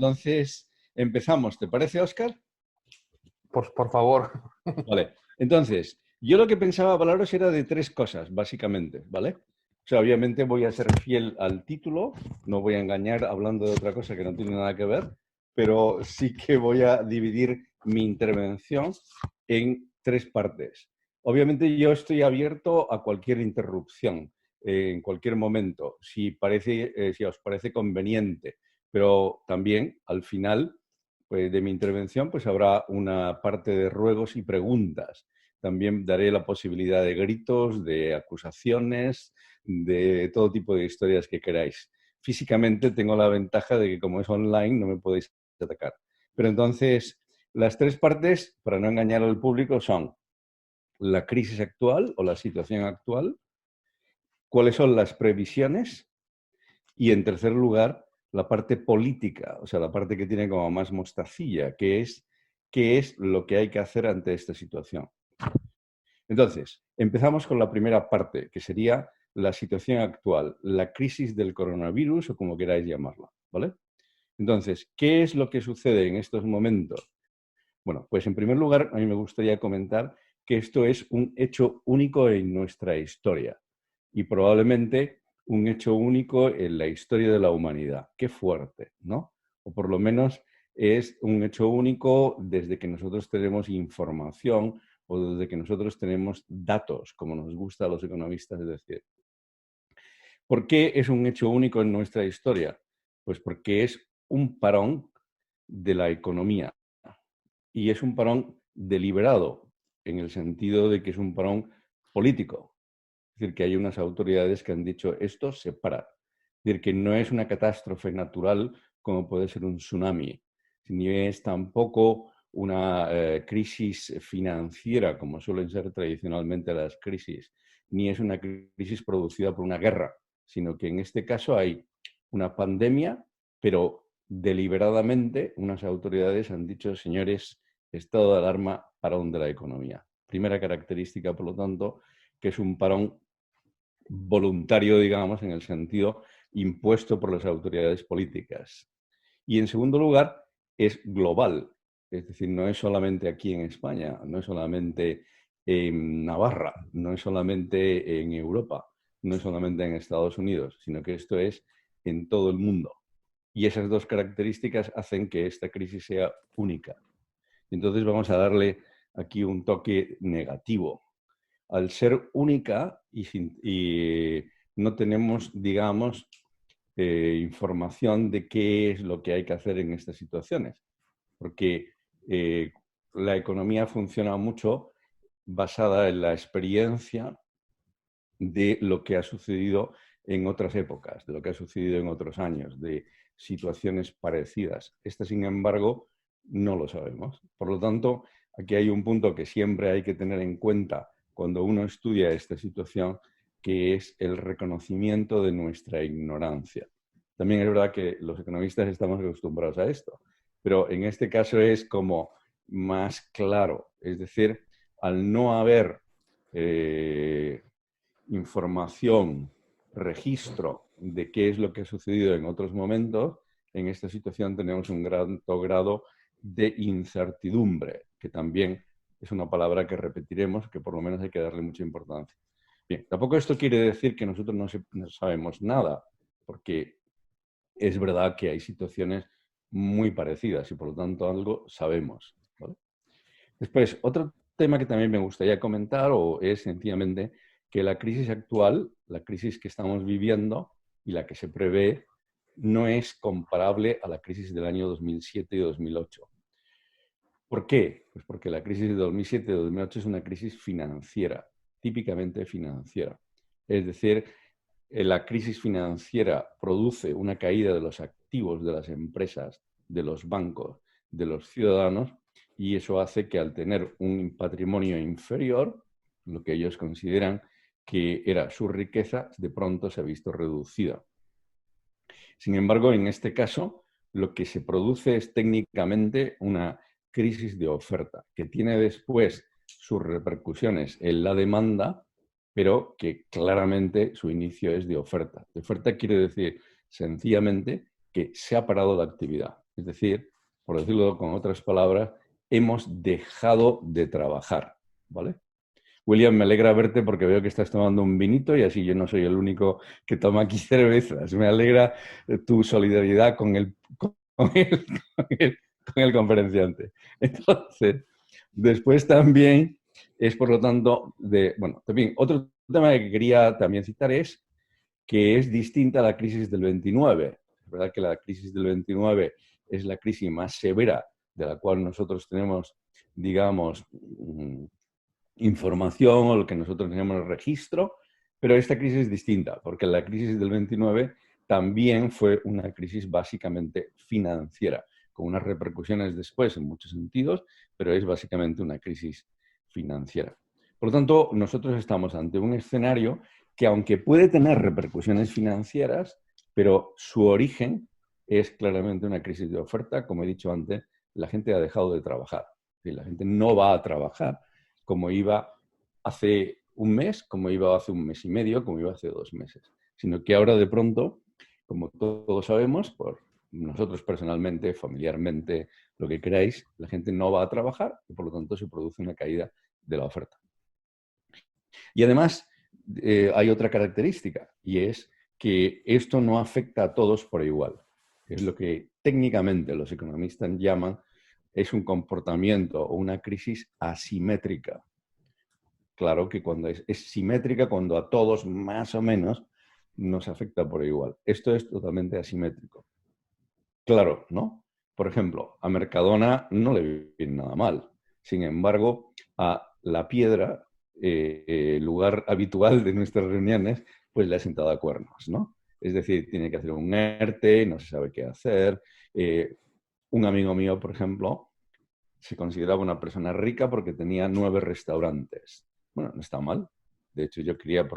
entonces empezamos. ¿Te parece, Óscar? Por favor. Vale. Entonces, yo lo que pensaba hablaros era de tres cosas, básicamente, ¿vale? O sea, obviamente voy a ser fiel al título, no voy a engañar hablando de otra cosa que no tiene nada que ver, pero sí que voy a dividir mi intervención en tres partes. Obviamente yo estoy abierto a cualquier interrupción en cualquier momento, si os parece conveniente, pero también al final pues, de mi intervención pues habrá una parte de ruegos y preguntas. También daré la posibilidad de gritos, de acusaciones, de todo tipo de historias que queráis. Físicamente tengo la ventaja de que como es online no me podéis atacar. Pero entonces, las tres partes, para no engañar al público, son la crisis actual o la situación actual, cuáles son las previsiones y, en tercer lugar, la parte política, o sea, la parte que tiene como más mostacilla, que es qué es lo que hay que hacer ante esta situación. Entonces, empezamos con la primera parte, que sería la situación actual, la crisis del coronavirus o como queráis llamarla, ¿vale? Entonces, ¿qué es lo que sucede en estos momentos? Bueno, pues en primer lugar, a mí me gustaría comentar que esto es un hecho único en nuestra historia y probablemente un hecho único en la historia de la humanidad. Qué fuerte, ¿no? O por lo menos es un hecho único desde que nosotros tenemos información o desde que nosotros tenemos datos, como nos gusta a los economistas decir. ¿Por qué es un hecho único en nuestra historia? Pues porque es un parón de la economía. Y es un parón deliberado, en el sentido de que es un parón político. Es decir, que hay unas autoridades que han dicho esto se para. Es decir, que no es una catástrofe natural como puede ser un tsunami, ni es tampoco una crisis financiera, como suelen ser tradicionalmente las crisis, ni es una crisis producida por una guerra, sino que en este caso hay una pandemia, pero deliberadamente unas autoridades han dicho, señores, estado de alarma, parón de la economía. Primera característica, por lo tanto, que es un parón voluntario, digamos, en el sentido impuesto por las autoridades políticas. Y en segundo lugar, es global. Es decir, no es solamente aquí en España, no es solamente en Navarra, no es solamente en Europa, no es solamente en Estados Unidos, sino que esto es en todo el mundo. Y esas dos características hacen que esta crisis sea única. Entonces vamos a darle aquí un toque negativo. Al ser única y no tenemos, digamos, información de qué es lo que hay que hacer en estas situaciones, porque la economía funciona mucho basada en la experiencia de lo que ha sucedido en otras épocas, de lo que ha sucedido en otros años, de situaciones parecidas. Esta, sin embargo, no lo sabemos. Por lo tanto, aquí hay un punto que siempre hay que tener en cuenta cuando uno estudia esta situación, que es el reconocimiento de nuestra ignorancia. También es verdad que los economistas estamos acostumbrados a esto, pero en este caso es como más claro. Es decir, al no haber información, registro de qué es lo que ha sucedido en otros momentos, en esta situación tenemos un gran grado de incertidumbre, que también es una palabra que repetiremos, que por lo menos hay que darle mucha importancia. Bien, tampoco esto quiere decir que nosotros no sabemos nada, porque es verdad que hay situaciones muy parecidas y por lo tanto algo sabemos, ¿vale? Después, otro tema que también me gustaría comentar es sencillamente que la crisis actual, la crisis que estamos viviendo y la que se prevé, no es comparable a la crisis del año 2007 y 2008. ¿Por qué? Pues porque la crisis de 2007 y 2008 es una crisis financiera, típicamente financiera. Es decir, la crisis financiera produce una caída de los activos de las empresas, de los bancos, de los ciudadanos, y eso hace que al tener un patrimonio inferior, lo que ellos consideran que era su riqueza, de pronto se ha visto reducida. Sin embargo, en este caso, lo que se produce es técnicamente una crisis de oferta, que tiene después sus repercusiones en la demanda, pero que claramente su inicio es de oferta. De oferta quiere decir sencillamente que se ha parado la actividad. Es decir, por decirlo con otras palabras, hemos dejado de trabajar, ¿vale? William, me alegra verte porque veo que estás tomando un vinito y así yo no soy el único que toma aquí cervezas. Me alegra tu solidaridad con el, con el conferenciante. Entonces, después también es, por lo tanto, bueno, también otro tema que quería también citar es que es distinta a la crisis del 29. Es verdad que la crisis del 29 es la crisis más severa de la cual nosotros tenemos, digamos, información o lo que nosotros tenemos registro, pero esta crisis es distinta, porque la crisis del 29 también fue una crisis básicamente financiera, con unas repercusiones después en muchos sentidos, pero es básicamente una crisis financiera. Por lo tanto, nosotros estamos ante un escenario que, aunque puede tener repercusiones financieras, pero su origen es claramente una crisis de oferta. Como he dicho antes, la gente ha dejado de trabajar. La gente no va a trabajar como iba hace un mes, como iba hace un mes y medio, como iba hace 2 meses. Sino que ahora de pronto, como todos sabemos, por nosotros personalmente, familiarmente, lo que queráis, la gente no va a trabajar y por lo tanto se produce una caída de la oferta. Y además hay otra característica y es que esto no afecta a todos por igual. Es lo que técnicamente los economistas llaman es un comportamiento o una crisis asimétrica. Claro que cuando es simétrica, cuando a todos más o menos nos afecta por igual. Esto es totalmente asimétrico. Claro, ¿no? Por ejemplo, a Mercadona no le viene nada mal. Sin embargo, a La Piedra, lugar habitual de nuestras reuniones, pues le ha sentado a cuernos, ¿no? Es decir, tiene que hacer un ERTE, no se sabe qué hacer. Un amigo mío, por ejemplo, se consideraba una persona rica porque tenía 9 restaurantes. Bueno, no está mal. De hecho, yo quería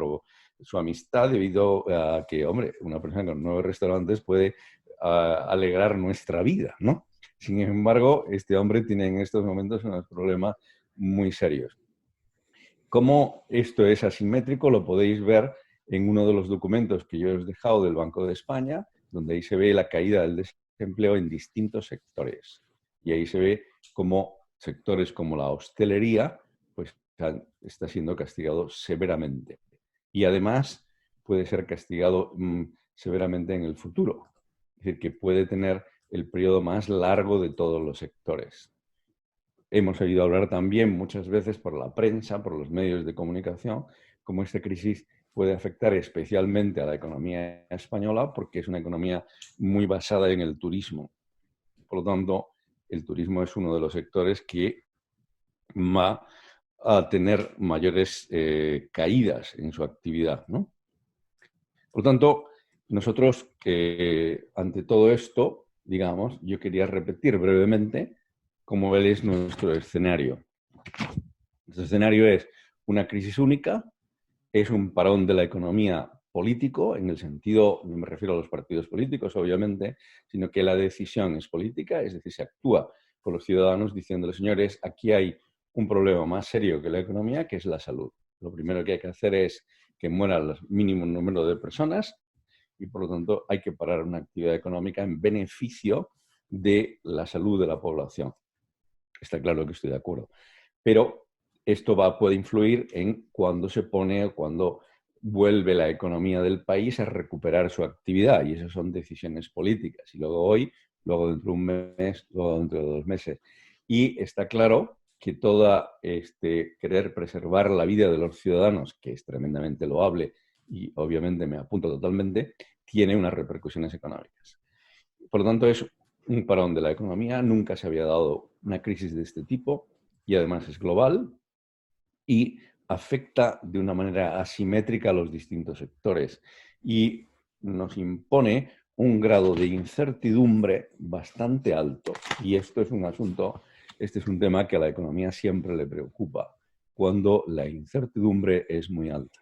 su amistad debido a que, hombre, una persona con 9 restaurantes puede alegrar nuestra vida, ¿no? Sin embargo, este hombre tiene en estos momentos unos problemas muy serios. ¿Cómo esto es asimétrico? Lo podéis ver en uno de los documentos que yo os he dejado del Banco de España, donde ahí se ve la caída del desempleo en distintos sectores. Y ahí se ve cómo sectores como la hostelería pues, está siendo castigado severamente. Y además puede ser castigado severamente en el futuro. Es decir, que puede tener el periodo más largo de todos los sectores. Hemos oído hablar también muchas veces por la prensa, por los medios de comunicación, cómo esta crisis puede afectar especialmente a la economía española porque es una economía muy basada en el turismo. Por lo tanto, el turismo es uno de los sectores que va a tener mayores caídas en su actividad, ¿no? Por lo tanto, nosotros, ante todo esto, digamos, yo quería repetir brevemente cómo es nuestro escenario. Nuestro escenario es una crisis única, es un parón de la economía político, en el sentido, no me refiero a los partidos políticos, obviamente, sino que la decisión es política, es decir, se actúa por los ciudadanos diciéndoles, señores, aquí hay un problema más serio que la economía, que es la salud. Lo primero que hay que hacer es que muera el mínimo número de personas y, por lo tanto, hay que parar una actividad económica en beneficio de la salud de la población. Está claro que estoy de acuerdo. Pero esto puede influir en cuándo se pone o cuándo vuelve la economía del país a recuperar su actividad. Y esas son decisiones políticas. Y luego hoy, luego dentro de un mes, luego dentro de 2 meses. Y está claro que toda querer preservar la vida de los ciudadanos, que es tremendamente loable y obviamente me apunto totalmente, tiene unas repercusiones económicas. Por lo tanto, es un parón de la economía. Nunca se había dado una crisis de este tipo y además es global y afecta de una manera asimétrica a los distintos sectores y nos impone un grado de incertidumbre bastante alto. Y esto es un asunto, este es un tema que a la economía siempre le preocupa, cuando la incertidumbre es muy alta.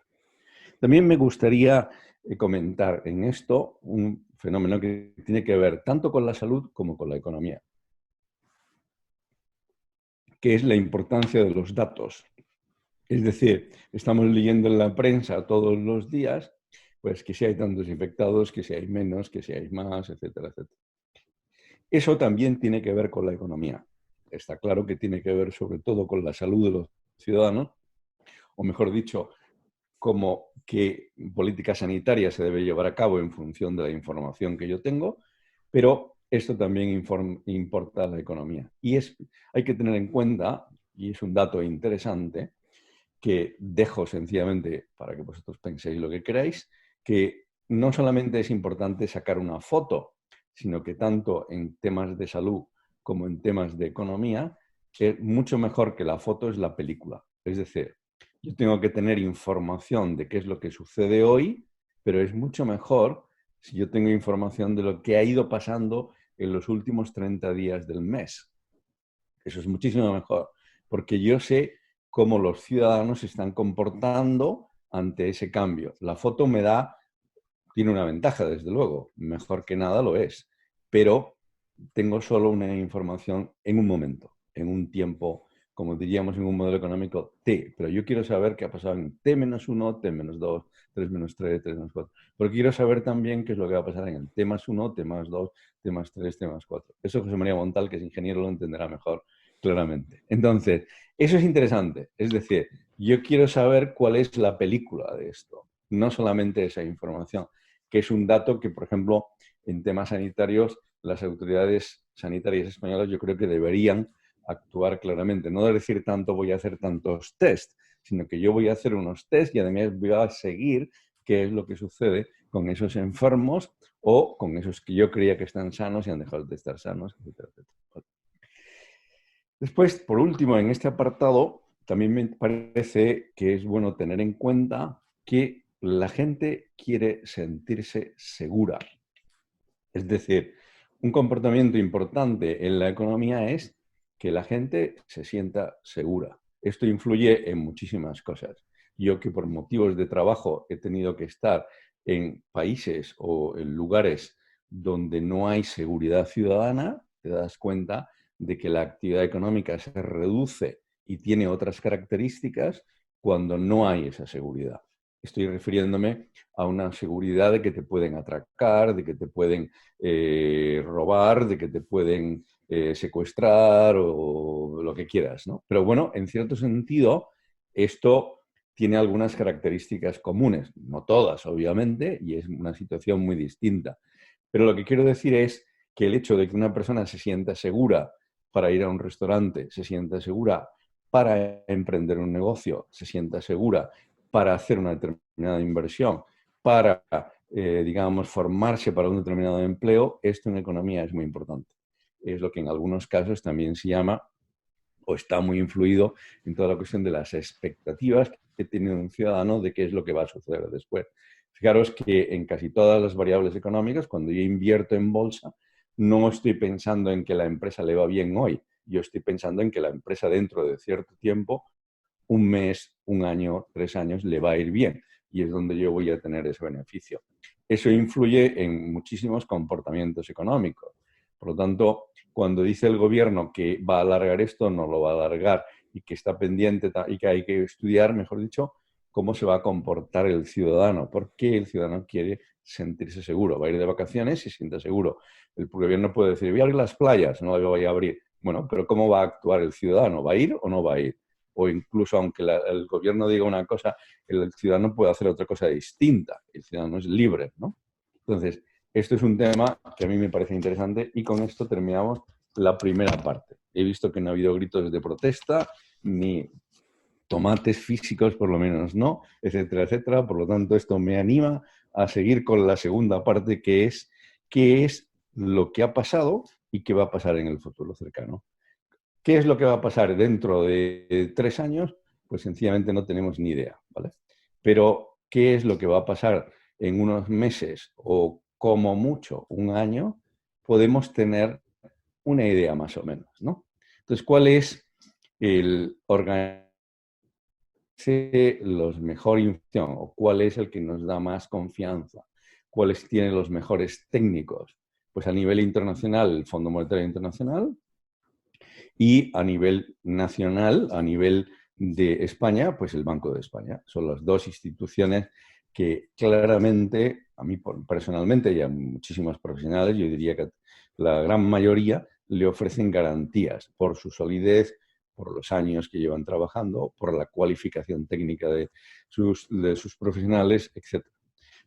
También me gustaría comentar en esto un fenómeno que tiene que ver tanto con la salud como con la economía, que es la importancia de los datos. Es decir, estamos leyendo en la prensa todos los días, pues que si hay tantos infectados, que si hay menos, que si hay más, etcétera, etcétera. Eso también tiene que ver con la economía. Está claro que tiene que ver sobre todo con la salud de los ciudadanos, o mejor dicho, como qué política sanitaria se debe llevar a cabo en función de la información que yo tengo, pero esto también importa a la economía. Y hay que tener en cuenta, y es un dato interesante, que dejo sencillamente para que vosotros penséis lo que queráis, que no solamente es importante sacar una foto, sino que tanto en temas de salud como en temas de economía, es mucho mejor que la foto es la película. Es decir, yo tengo que tener información de qué es lo que sucede hoy, pero es mucho mejor si yo tengo información de lo que ha ido pasando en los últimos 30 días del mes. Eso es muchísimo mejor, porque yo sé cómo los ciudadanos se están comportando ante ese cambio. La foto tiene una ventaja, desde luego, mejor que nada lo es, pero tengo solo una información en un momento, en un tiempo, como diríamos en un modelo económico, T, pero yo quiero saber qué ha pasado en T-1, T-2, T-3, T-4, porque quiero saber también qué es lo que va a pasar en el T+1, T+2, T+3, T+4. Eso José María Montal, que es ingeniero, lo entenderá mejor claramente. Entonces, eso es interesante, es decir, yo quiero saber cuál es la película de esto, no solamente esa información, que es un dato que, por ejemplo, en temas sanitarios, las autoridades sanitarias españolas yo creo que deberían actuar claramente. No decir tanto voy a hacer tantos test, sino que yo voy a hacer unos test y además voy a seguir qué es lo que sucede con esos enfermos o con esos que yo creía que están sanos y han dejado de estar sanos, etcétera, etcétera. Después, por último, en este apartado, también me parece que es bueno tener en cuenta que la gente quiere sentirse segura. Es decir, un comportamiento importante en la economía es que la gente se sienta segura. Esto influye en muchísimas cosas. Yo que por motivos de trabajo he tenido que estar en países o en lugares donde no hay seguridad ciudadana, te das cuenta de que la actividad económica se reduce y tiene otras características cuando no hay esa seguridad. Estoy refiriéndome a una seguridad de que te pueden atracar, de que te pueden robar, de que te pueden secuestrar o lo que quieras, ¿no? Pero bueno, en cierto sentido, esto tiene algunas características comunes, no todas, obviamente, y es una situación muy distinta. Pero lo que quiero decir es que el hecho de que una persona se sienta segura para ir a un restaurante, se sienta segura para emprender un negocio, se sienta segura para hacer una determinada inversión, para, digamos, formarse para un determinado empleo, esto en economía es muy importante. Es lo que en algunos casos también se llama o está muy influido en toda la cuestión de las expectativas que tiene un ciudadano de qué es lo que va a suceder después. Fijaros que en casi todas las variables económicas, cuando yo invierto en bolsa, no estoy pensando en que la empresa le va bien hoy, yo estoy pensando en que la empresa dentro de cierto tiempo, un mes, un año, 3 años, le va a ir bien y es donde yo voy a tener ese beneficio. Eso influye en muchísimos comportamientos económicos. Por lo tanto, cuando dice el gobierno que va a alargar esto, no lo va a alargar y que está pendiente y que hay que estudiar, mejor dicho, cómo se va a comportar el ciudadano, porque el ciudadano quiere sentirse seguro. Va a ir de vacaciones y se siente seguro. El gobierno puede decir, voy a abrir las playas, no lo voy a abrir. Bueno, pero ¿cómo va a actuar el ciudadano? ¿Va a ir o no va a ir? O incluso aunque el gobierno diga una cosa, el ciudadano puede hacer otra cosa distinta. El ciudadano es libre, ¿no? Entonces, esto es un tema que a mí me parece interesante y con esto terminamos la primera parte. He visto que no ha habido gritos de protesta, ni tomates físicos, por lo menos no, etcétera, etcétera. Por lo tanto, esto me anima a seguir con la segunda parte, que es qué es lo que ha pasado y qué va a pasar en el futuro cercano. ¿Qué es lo que va a pasar dentro de 3 años? Pues sencillamente no tenemos ni idea, ¿vale? Pero ¿qué es lo que va a pasar en unos meses o como mucho un año? Podemos tener una idea más o menos, ¿no? Entonces, ¿cuál es el organizarse los mejor información o cuál es el que nos da más confianza? ¿Cuáles tienen los mejores técnicos? Pues a nivel internacional, el Fondo Monetario Internacional, y a nivel nacional, a nivel de España, pues el Banco de España. Son las dos instituciones que claramente, a mí personalmente y a muchísimos profesionales, yo diría que la gran mayoría le ofrecen garantías por su solidez, por los años que llevan trabajando, por la cualificación técnica de sus profesionales, etc.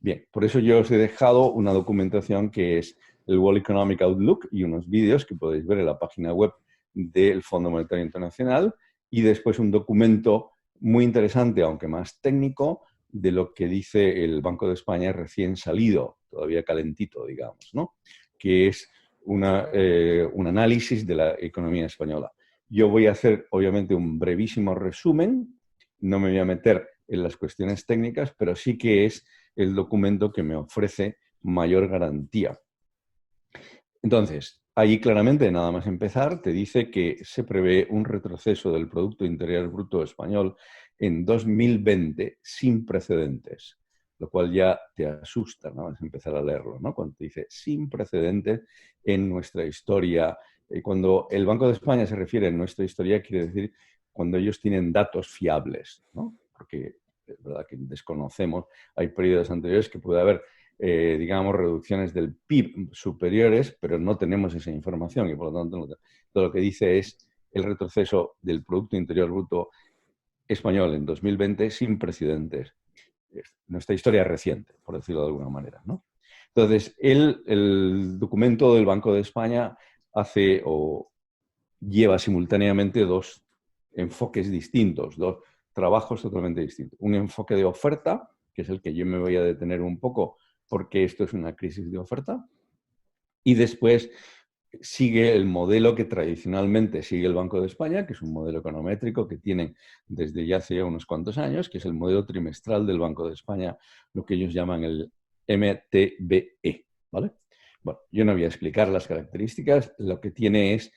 Bien, por eso yo os he dejado una documentación que es el World Economic Outlook y unos vídeos que podéis ver en la página web del Fondo Monetario Internacional y después un documento muy interesante, aunque más técnico, de lo que dice el Banco de España recién salido, todavía calentito, digamos, ¿no? Que es un análisis de la economía española. Yo voy a hacer, obviamente, un brevísimo resumen, no me voy a meter en las cuestiones técnicas, pero sí que es el documento que me ofrece mayor garantía. Entonces, ahí claramente, nada más empezar, te dice que se prevé un retroceso del Producto Interior Bruto español en 2020 sin precedentes, lo cual ya te asusta, ¿no? Es empezar a leerlo, ¿no? Cuando te dice sin precedentes en nuestra historia. Cuando el Banco de España se refiere a nuestra historia, quiere decir cuando ellos tienen datos fiables, ¿no? Porque es verdad que desconocemos, hay periodos anteriores que puede haber digamos, reducciones del PIB superiores, pero no tenemos esa información y por lo tanto todo lo que dice es el retroceso del Producto Interior Bruto español en 2020 sin precedentes. Nuestra historia reciente, por decirlo de alguna manera, ¿no? Entonces, el documento del Banco de España hace o lleva simultáneamente dos enfoques distintos, dos trabajos totalmente distintos. Un enfoque de oferta, que es el que yo me voy a detener un poco porque esto es una crisis de oferta, y después sigue el modelo que tradicionalmente sigue el Banco de España, que es un modelo econométrico que tienen desde ya hace unos cuantos años, que es el modelo trimestral del Banco de España, lo que ellos llaman el MTBE, ¿vale? Bueno, yo no voy a explicar las características, lo que tiene es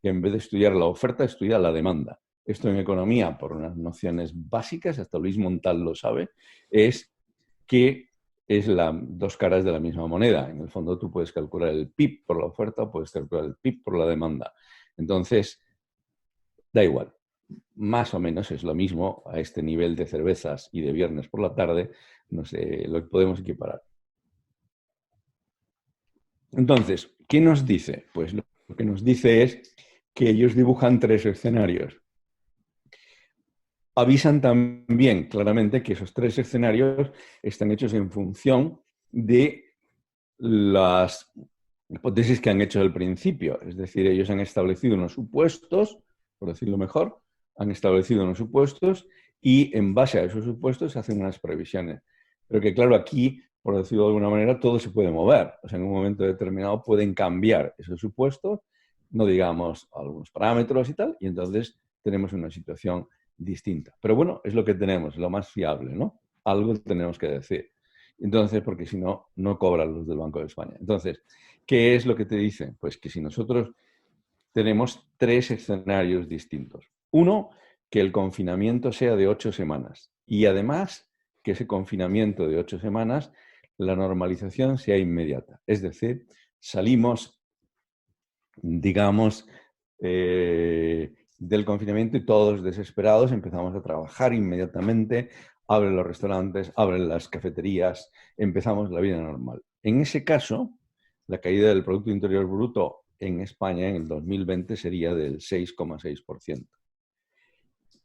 que en vez de estudiar la oferta, estudia la demanda. Esto en economía, por unas nociones básicas, hasta Luis Montal lo sabe, es que es dos caras de la misma moneda. En el fondo tú puedes calcular el PIB por la oferta, puedes calcular el PIB por la demanda. Entonces, da igual. Más o menos es lo mismo a este nivel de cervezas y de viernes por la tarde, no sé, lo podemos equiparar. Entonces, ¿qué nos dice? Pues lo que nos dice es que ellos dibujan tres escenarios. Avisan también claramente que esos tres escenarios están hechos en función de las hipótesis que han hecho al principio. Es decir, ellos han establecido unos supuestos, por decirlo mejor, han establecido unos supuestos y en base a esos supuestos hacen unas previsiones. Pero que claro, aquí, por decirlo de alguna manera, todo se puede mover. O sea, en un momento determinado pueden cambiar esos supuestos, no digamos algunos parámetros y tal, y entonces tenemos una situación distinta. Pero bueno, es lo que tenemos, lo más fiable, ¿no? Algo tenemos que decir. Entonces, porque si no, no cobran los del Banco de España. Entonces, ¿qué es lo que te dicen? Pues que si nosotros tenemos tres escenarios distintos. Uno, que el confinamiento sea de 8 semanas. Y además, que ese confinamiento de 8 semanas, la normalización sea inmediata. Es decir, salimos, digamos, del confinamiento y todos desesperados empezamos a trabajar inmediatamente, abren los restaurantes, abren las cafeterías, empezamos la vida normal. En ese caso, la caída del Producto Interior Bruto en España en el 2020 sería del 6,6%.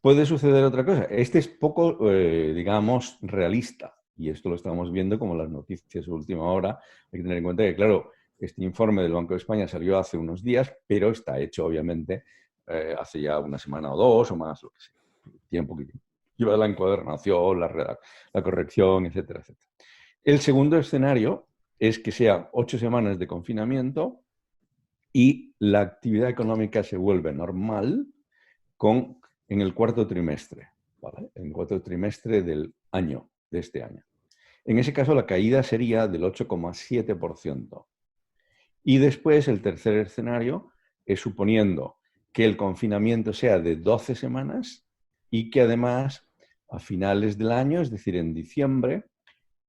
Puede suceder otra cosa. Este es poco, digamos, realista. Y esto lo estamos viendo como las noticias de última hora. Hay que tener en cuenta que, claro, este informe del Banco de España salió hace unos días, pero está hecho, obviamente, hace ya una semana o dos o más, lo que sea. Tiempo que lleva la encuadernación, la corrección, etcétera, etcétera. El segundo escenario es que sean 8 semanas de confinamiento y la actividad económica se vuelve normal en el cuarto trimestre, ¿vale? En el cuarto trimestre del año, de este año. En ese caso, la caída sería del 8,7%. Y después, el tercer escenario es suponiendo que el confinamiento sea de 12 semanas y que además, a finales del año, es decir, en diciembre,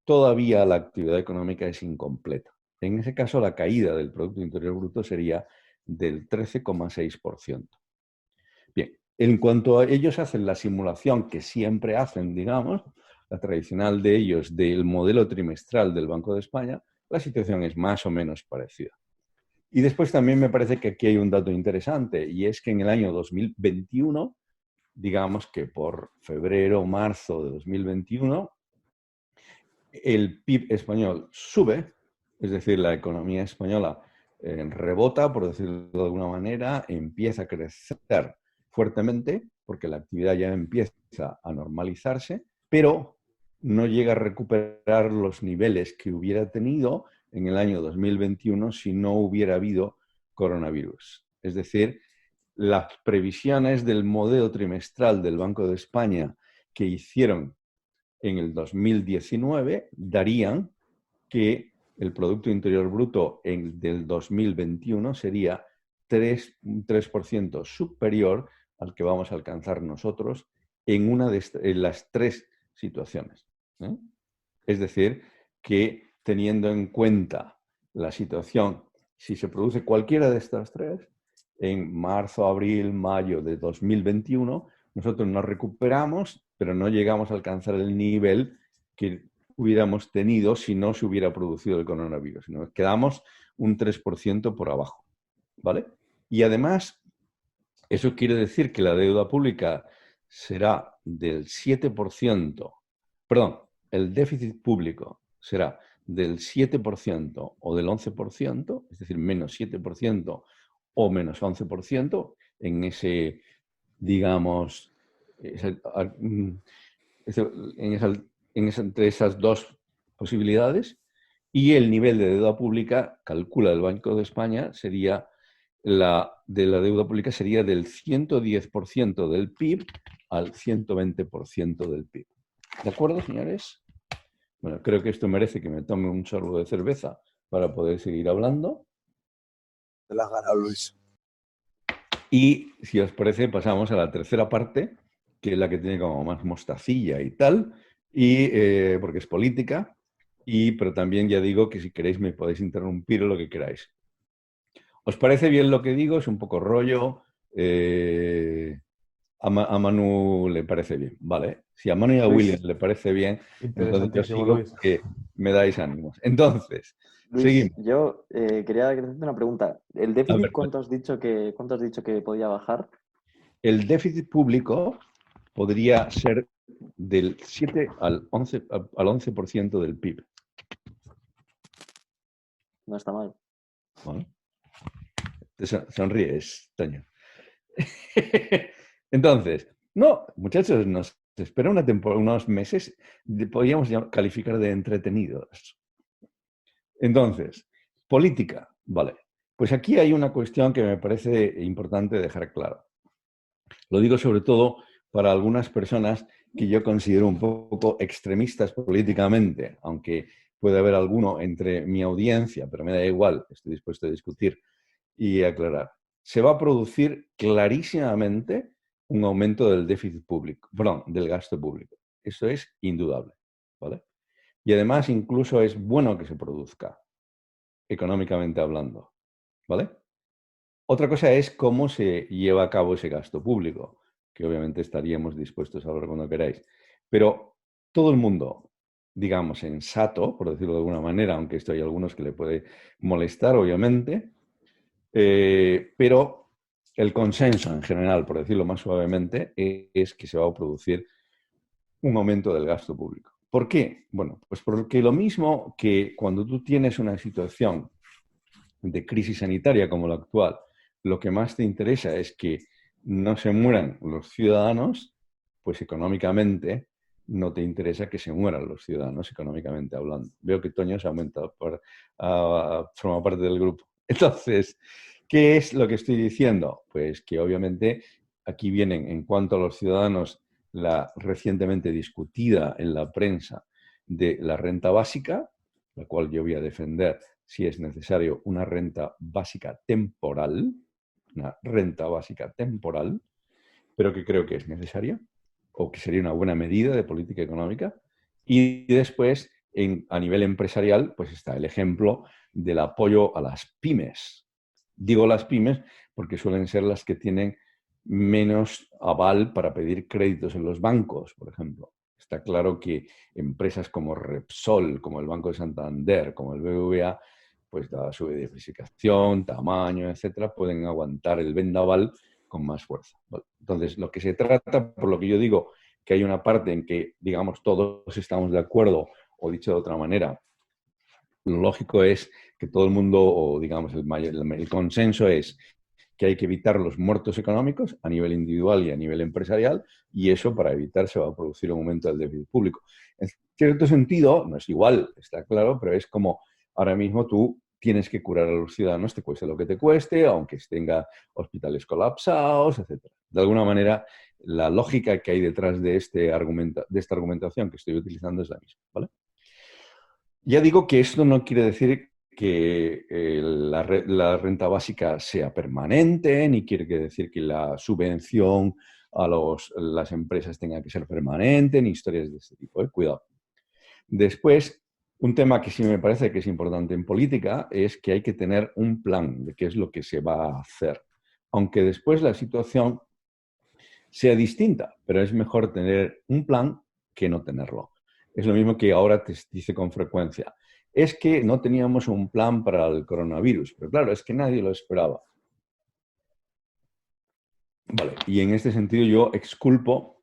todavía la actividad económica es incompleta. En ese caso, la caída del Producto Interior Bruto sería del 13,6%. Bien, en cuanto a ellos hacen la simulación que siempre hacen, digamos, la tradicional de ellos del modelo trimestral del Banco de España, la situación es más o menos parecida. Y después también me parece que aquí hay un dato interesante, y es que en el año 2021, digamos que por febrero o marzo de 2021, el PIB español sube, es decir, la economía española rebota, por decirlo de alguna manera, empieza a crecer fuertemente, porque la actividad ya empieza a normalizarse, pero no llega a recuperar los niveles que hubiera tenido en el año 2021 si no hubiera habido coronavirus. Es decir, las previsiones del modelo trimestral del Banco de España que hicieron en el 2019 darían que el Producto Interior Bruto del 2021 sería un 3% superior al que vamos a alcanzar nosotros en una de las tres situaciones. ¿Eh? Es decir, que teniendo en cuenta la situación, si se produce cualquiera de estas tres, en marzo, abril, mayo de 2021, nosotros nos recuperamos, pero no llegamos a alcanzar el nivel que hubiéramos tenido si no se hubiera producido el coronavirus. Nos quedamos un 3% por abajo. ¿Vale? Y además, eso quiere decir que la deuda pública será del 7%, perdón, el déficit público será del 7% o del 11%, es decir, menos 7% o menos 11% en ese, digamos, entre esas dos posibilidades, y el nivel de deuda pública, calcula el Banco de España, sería de la deuda pública sería del 110% del PIB al 120% del PIB. ¿De acuerdo, señores? Bueno, creo que esto merece que me tome un sorbo de cerveza para poder seguir hablando. Te la has ganado, Luis. Y si os parece, pasamos a la tercera parte, que es la que tiene como más mostacilla y tal, y, porque es política, pero también ya digo que si queréis me podéis interrumpir o lo que queráis. ¿Os parece bien lo que digo? Es un poco rollo. A Manu le parece bien, ¿vale? Si a Manu y a Luis, William le parece bien, entonces yo interesantísimo, sigo Luis. que me dais ánimos. Entonces, Luis, seguimos. yo quería hacerte una pregunta. ¿El A déficit ver, cuánto has dicho que podía bajar? el déficit público podría ser del 7 al 11% del PIB. No está mal. ¿Vale? Te sonríes, Toño. Entonces, no, muchachos, nos espera una unos meses, podríamos calificar de entretenidos. Entonces, política, vale. Pues aquí hay una cuestión que me parece importante dejar claro. Lo digo sobre todo para algunas personas que yo considero un poco extremistas políticamente, aunque puede haber alguno entre mi audiencia, pero me da igual, estoy dispuesto a discutir y aclarar. Se va a producir clarísimamente un aumento del déficit público, perdón, del gasto público. Eso es indudable, ¿vale? Y además incluso es bueno que se produzca, económicamente hablando, ¿vale? Otra cosa es cómo se lleva a cabo ese gasto público, que obviamente estaríamos dispuestos a hablar cuando queráis. Pero todo el mundo, digamos, sensato, por decirlo de alguna manera, aunque esto hay algunos que le puede molestar, obviamente, pero el consenso en general, por decirlo más suavemente, es que se va a producir un aumento del gasto público. ¿Por qué? Bueno, pues porque lo mismo que cuando tú tienes una situación de crisis sanitaria como la actual, lo que más te interesa es que no se mueran los ciudadanos, pues económicamente no te interesa que se mueran los ciudadanos, económicamente hablando. Veo que Toño se ha aumentado, forma parte del grupo. Entonces, ¿qué es lo que estoy diciendo? Pues que obviamente aquí vienen, en cuanto a los ciudadanos, la recientemente discutida en la prensa de la renta básica, la cual yo voy a defender si es necesario una renta básica temporal, pero que creo que es necesaria o que sería una buena medida de política económica. Y después, a nivel empresarial, pues está el ejemplo del apoyo a las pymes. Digo las pymes porque suelen ser las que tienen menos aval para pedir créditos en los bancos, por ejemplo. Está claro que empresas como Repsol, como el Banco de Santander, como el BBVA, pues dada su diversificación, tamaño, etcétera, pueden aguantar el vendaval con más fuerza, ¿vale? Entonces, lo que se trata, por lo que yo digo, que hay una parte en que, digamos, todos estamos de acuerdo, o dicho de otra manera, lo lógico es que todo el mundo, o digamos, el consenso es que hay que evitar los muertos económicos a nivel individual y a nivel empresarial, y eso para evitar se va a producir un aumento del déficit público. En cierto sentido, no es igual, está claro, pero es como ahora mismo tú tienes que curar a los ciudadanos, te cueste lo que te cueste, aunque tenga hospitales colapsados, etc. De alguna manera, la lógica que hay detrás de, esta argumentación que estoy utilizando es la misma, ¿vale? Ya digo que esto no quiere decir que la renta básica sea permanente, ni quiere decir que la subvención a las empresas tenga que ser permanente, ni historias de este tipo. Cuidado. Después, un tema que sí me parece que es importante en política es que hay que tener un plan de qué es lo que se va a hacer. Aunque después la situación sea distinta, pero es mejor tener un plan que no tenerlo. Es lo mismo que ahora te dice con frecuencia. Es que no teníamos un plan para el coronavirus, pero claro, es que nadie lo esperaba. Vale, y en este sentido yo exculpo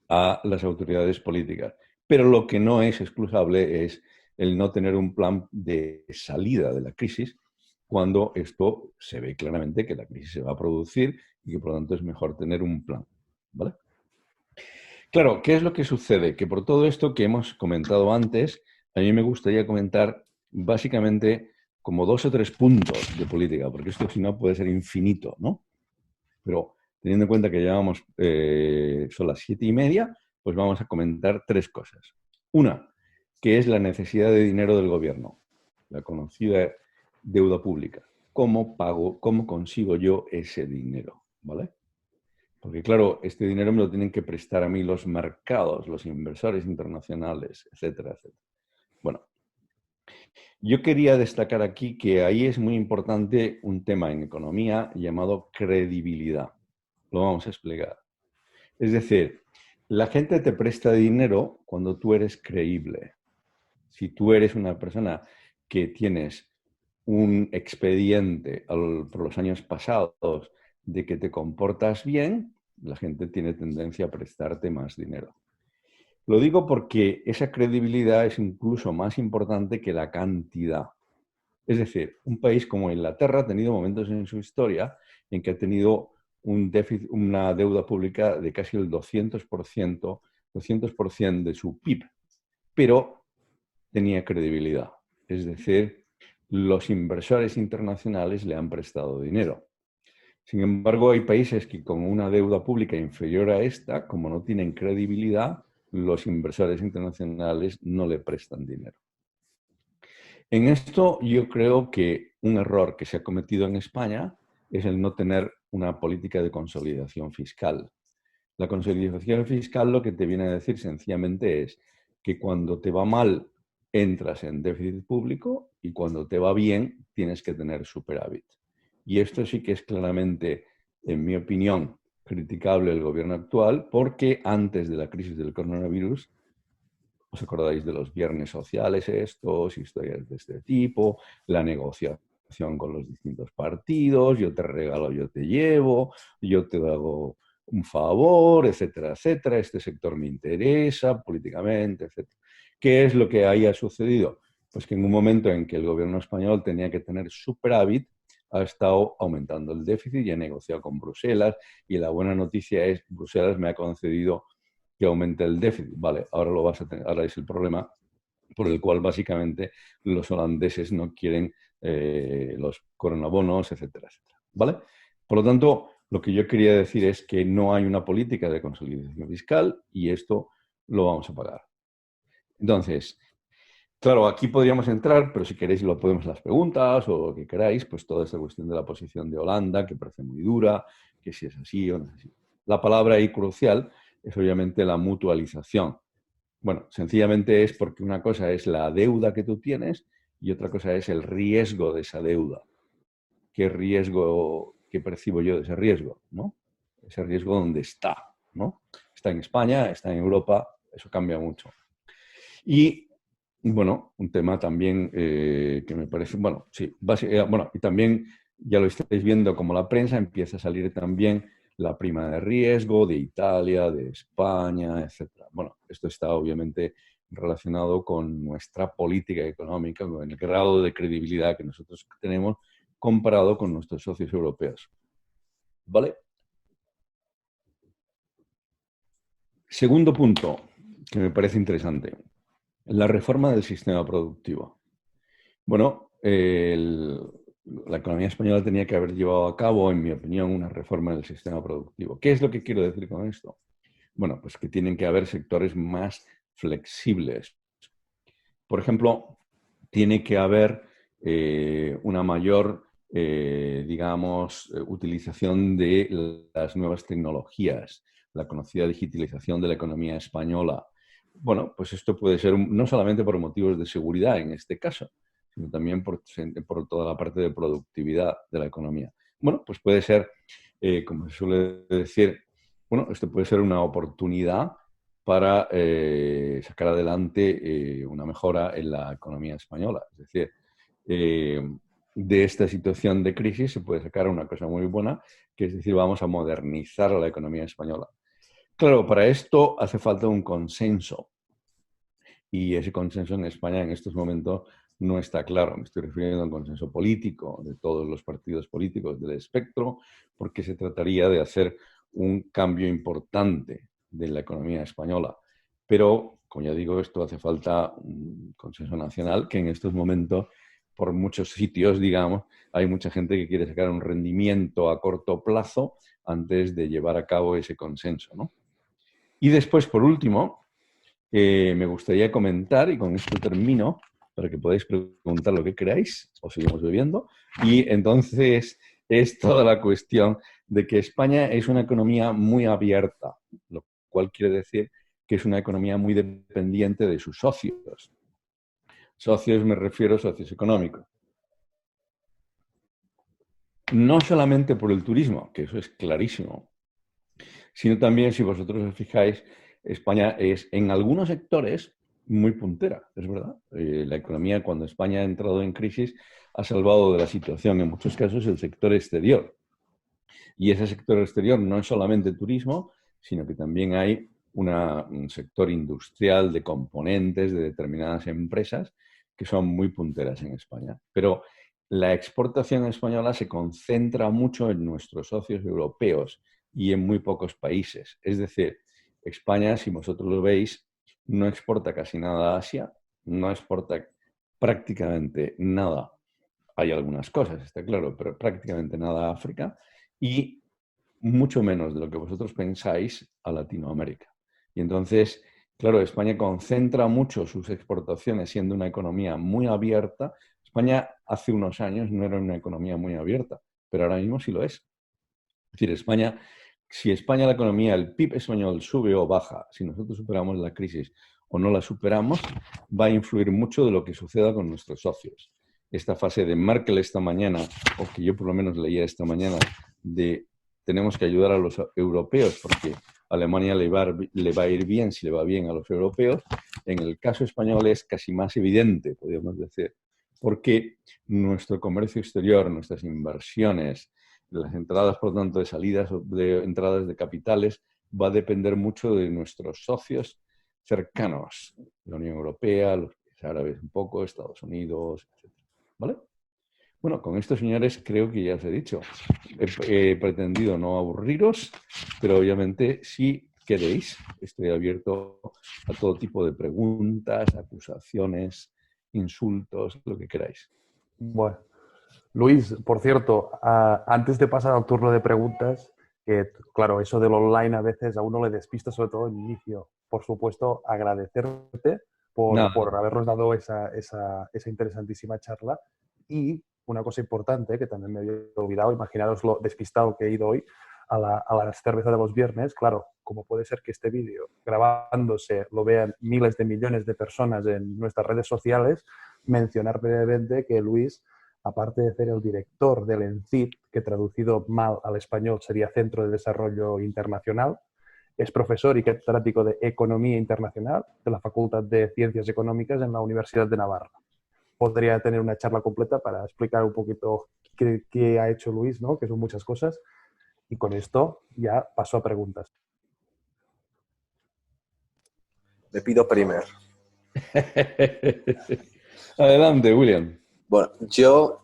a las autoridades políticas. Pero lo que no es excusable es el no tener un plan de salida de la crisis cuando esto se ve claramente que la crisis se va a producir y que por lo tanto es mejor tener un plan, ¿vale? Claro, ¿qué es lo que sucede? Que por todo esto que hemos comentado antes, a mí me gustaría comentar básicamente como 2 o 3 puntos de política, porque esto si no puede ser infinito, ¿no? Pero teniendo en cuenta que llevamos, son las 7:30, pues vamos a comentar 3 cosas. Una, que es la necesidad de dinero del gobierno, la conocida deuda pública. ¿Cómo pago, cómo consigo yo ese dinero? ¿Vale? Porque claro, este dinero me lo tienen que prestar a mí los mercados, los inversores internacionales, etcétera, etcétera. Bueno, yo quería destacar aquí que ahí es muy importante un tema en economía llamado credibilidad. Lo vamos a explicar. Es decir, la gente te presta dinero cuando tú eres creíble. Si tú eres una persona que tienes un expediente por los años pasados de que te comportas bien, la gente tiene tendencia a prestarte más dinero. Lo digo porque esa credibilidad es incluso más importante que la cantidad. Es decir, un país como Inglaterra ha tenido momentos en su historia en que ha tenido un déficit, una deuda pública de casi el 200% de su PIB, pero tenía credibilidad. Es decir, los inversores internacionales le han prestado dinero. Sin embargo, hay países que con una deuda pública inferior a esta, como no tienen credibilidad, los inversores internacionales no le prestan dinero. En esto yo creo que un error que se ha cometido en España es el no tener una política de consolidación fiscal. La consolidación fiscal lo que te viene a decir sencillamente es que cuando te va mal entras en déficit público y cuando te va bien tienes que tener superávit. Y esto sí que es claramente, en mi opinión, criticable el gobierno actual porque antes de la crisis del coronavirus, ¿os acordáis de los viernes sociales estos, historias de este tipo, la negociación con los distintos partidos, yo te regalo, yo te llevo, yo te hago un favor, etcétera, etcétera, este sector me interesa políticamente, etcétera? ¿Qué es lo que haya sucedido? Pues que en un momento en que el gobierno español tenía que tener superávit, ha estado aumentando el déficit y ha negociado con Bruselas, y la buena noticia es que Bruselas me ha concedido que aumente el déficit. Vale, ahora lo vas a tener, ahora es el problema por el cual básicamente los holandeses no quieren los coronabonos, etcétera, etcétera. ¿Vale? Por lo tanto, lo que yo quería decir es que no hay una política de consolidación fiscal y esto lo vamos a pagar. Entonces, claro, aquí podríamos entrar, pero si queréis lo podemos las preguntas o lo que queráis, pues toda esta cuestión de la posición de Holanda, que parece muy dura, que si es así o no es así. La palabra ahí crucial es obviamente la mutualización. Bueno, sencillamente es porque una cosa es la deuda que tú tienes y otra cosa es el riesgo de esa deuda. ¿Qué riesgo, qué percibo yo de ese riesgo? ¿No? Ese riesgo, ¿dónde está? ¿No? Está en España, está en Europa, eso cambia mucho. Y Bueno, un tema también que me parece, bueno, sí, bueno, y también ya lo estáis viendo como la prensa empieza a salir también la prima de riesgo de Italia, de España, etcétera. Bueno, esto está obviamente relacionado con nuestra política económica, con el grado de credibilidad que nosotros tenemos comparado con nuestros socios europeos. ¿Vale? Segundo punto que me parece interesante, la reforma del sistema productivo. Bueno, la economía española tenía que haber llevado a cabo, en mi opinión, una reforma del sistema productivo. ¿Qué es lo que quiero decir con esto? Bueno, pues que tienen que haber sectores más flexibles. Por ejemplo, tiene que haber una mayor, digamos, utilización de las nuevas tecnologías, la conocida digitalización de la economía española. Bueno, pues esto puede ser no solamente por motivos de seguridad en este caso, sino también por toda la parte de productividad de la economía. Bueno, pues puede ser, como se suele decir, bueno, esto puede ser una oportunidad para sacar adelante una mejora en la economía española. Es decir, de esta situación de crisis se puede sacar una cosa muy buena, que es decir, vamos a modernizar la economía española. Claro, para esto hace falta un consenso. Y ese consenso en España en estos momentos no está claro. Me estoy refiriendo al consenso político de todos los partidos políticos del espectro, porque se trataría de hacer un cambio importante de la economía española. Pero, como ya digo, esto hace falta un consenso nacional que en estos momentos, por muchos sitios, digamos, hay mucha gente que quiere sacar un rendimiento a corto plazo antes de llevar a cabo ese consenso, ¿no? Y después, por último, me gustaría comentar, y con esto termino, para que podáis preguntar lo que queráis, o seguimos bebiendo, y entonces es toda la cuestión de que España es una economía muy abierta, lo cual quiere decir que es una economía muy dependiente de sus socios. Socios me refiero a socios económicos. No solamente por el turismo, que eso es clarísimo, sino también, si vosotros os fijáis, España es en algunos sectores muy puntera, es verdad. La economía, cuando España ha entrado en crisis, ha salvado de la situación, en muchos casos, el sector exterior. Y ese sector exterior no es solamente turismo, sino que también hay un sector industrial de componentes de determinadas empresas que son muy punteras en España. Pero la exportación española se concentra mucho en nuestros socios europeos y en muy pocos países. Es decir, España, si vosotros lo veis, no exporta casi nada a Asia, no exporta prácticamente nada. Hay algunas cosas, está claro, pero prácticamente nada a África y mucho menos de lo que vosotros pensáis a Latinoamérica. Y entonces, claro, España concentra mucho sus exportaciones siendo una economía muy abierta. España hace unos años no era una economía muy abierta, pero ahora mismo sí lo es. Es decir, España, si España, la economía, el PIB español sube o baja, si nosotros superamos la crisis o no la superamos, va a influir mucho de lo que suceda con nuestros socios. Esta fase de Merkel esta mañana, o que yo por lo menos leía esta mañana, de tenemos que ayudar a los europeos porque a Alemania le va a ir bien si le va bien a los europeos, en el caso español es casi más evidente, podríamos decir, porque nuestro comercio exterior, nuestras inversiones, las entradas, por lo tanto, de salidas, de entradas de capitales, va a depender mucho de nuestros socios cercanos, la Unión Europea, los países árabes un poco, Estados Unidos, etc. ¿Vale? Bueno, con esto, señores, creo que ya os he dicho. He pretendido no aburriros, pero obviamente si queréis, estoy abierto a todo tipo de preguntas, acusaciones, insultos, lo que queráis. Bueno, Luis, por cierto, antes de pasar al turno de preguntas, que claro, eso del online a veces a uno le despista, sobre todo en inicio. Por supuesto, agradecerte por habernos dado esa interesantísima charla. Y una cosa importante que también me había olvidado, imaginaros lo despistado que he ido hoy a la cerveza de los viernes. Claro, como puede ser que este vídeo grabándose lo vean miles de millones de personas en nuestras redes sociales, mencionar brevemente que Luis, aparte de ser el director del ENCID, que traducido mal al español sería Centro de Desarrollo Internacional, Es profesor y catedrático de Economía Internacional de la Facultad de Ciencias Económicas en la Universidad de Navarra. Podría tener una charla completa para explicar un poquito qué ha hecho Luis, ¿no? Que son muchas cosas. Y con esto ya paso a preguntas. Me pido primer. Adelante, William. Bueno, yo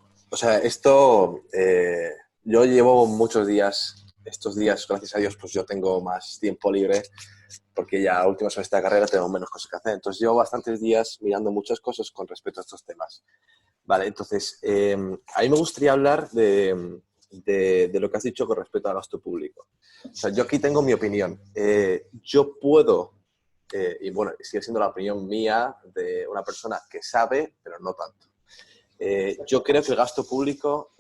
llevo muchos días, estos días, gracias a Dios, pues yo tengo más tiempo libre porque ya a última semestre de carrera tengo menos cosas que hacer. Entonces llevo bastantes días mirando muchas cosas con respecto a estos temas. Vale, entonces, a mí me gustaría hablar de lo que has dicho con respecto al gasto público. O sea, yo aquí tengo mi opinión. Yo puedo, y bueno, sigue siendo la opinión mía de una persona que sabe, pero no tanto. Yo creo que el gasto público,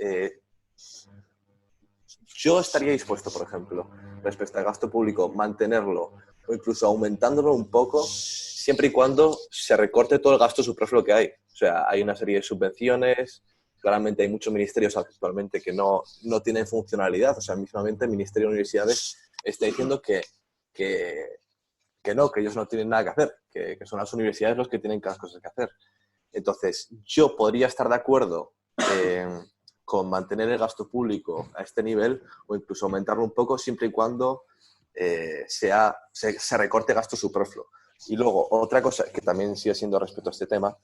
yo estaría dispuesto, por ejemplo, respecto al gasto público, mantenerlo o incluso aumentándolo un poco, siempre y cuando se recorte todo el gasto superfluo que hay. O sea, hay una serie de subvenciones, claramente hay muchos ministerios actualmente que no tienen funcionalidad. O sea, mismamente el Ministerio de Universidades está diciendo que ellos no tienen nada que hacer, que son las universidades los que tienen las cosas que hacer. Entonces, yo podría estar de acuerdo con mantener el gasto público a este nivel o incluso aumentarlo un poco siempre y cuando se recorte gasto superfluo. Y luego, otra cosa que también sigue siendo respecto a este tema,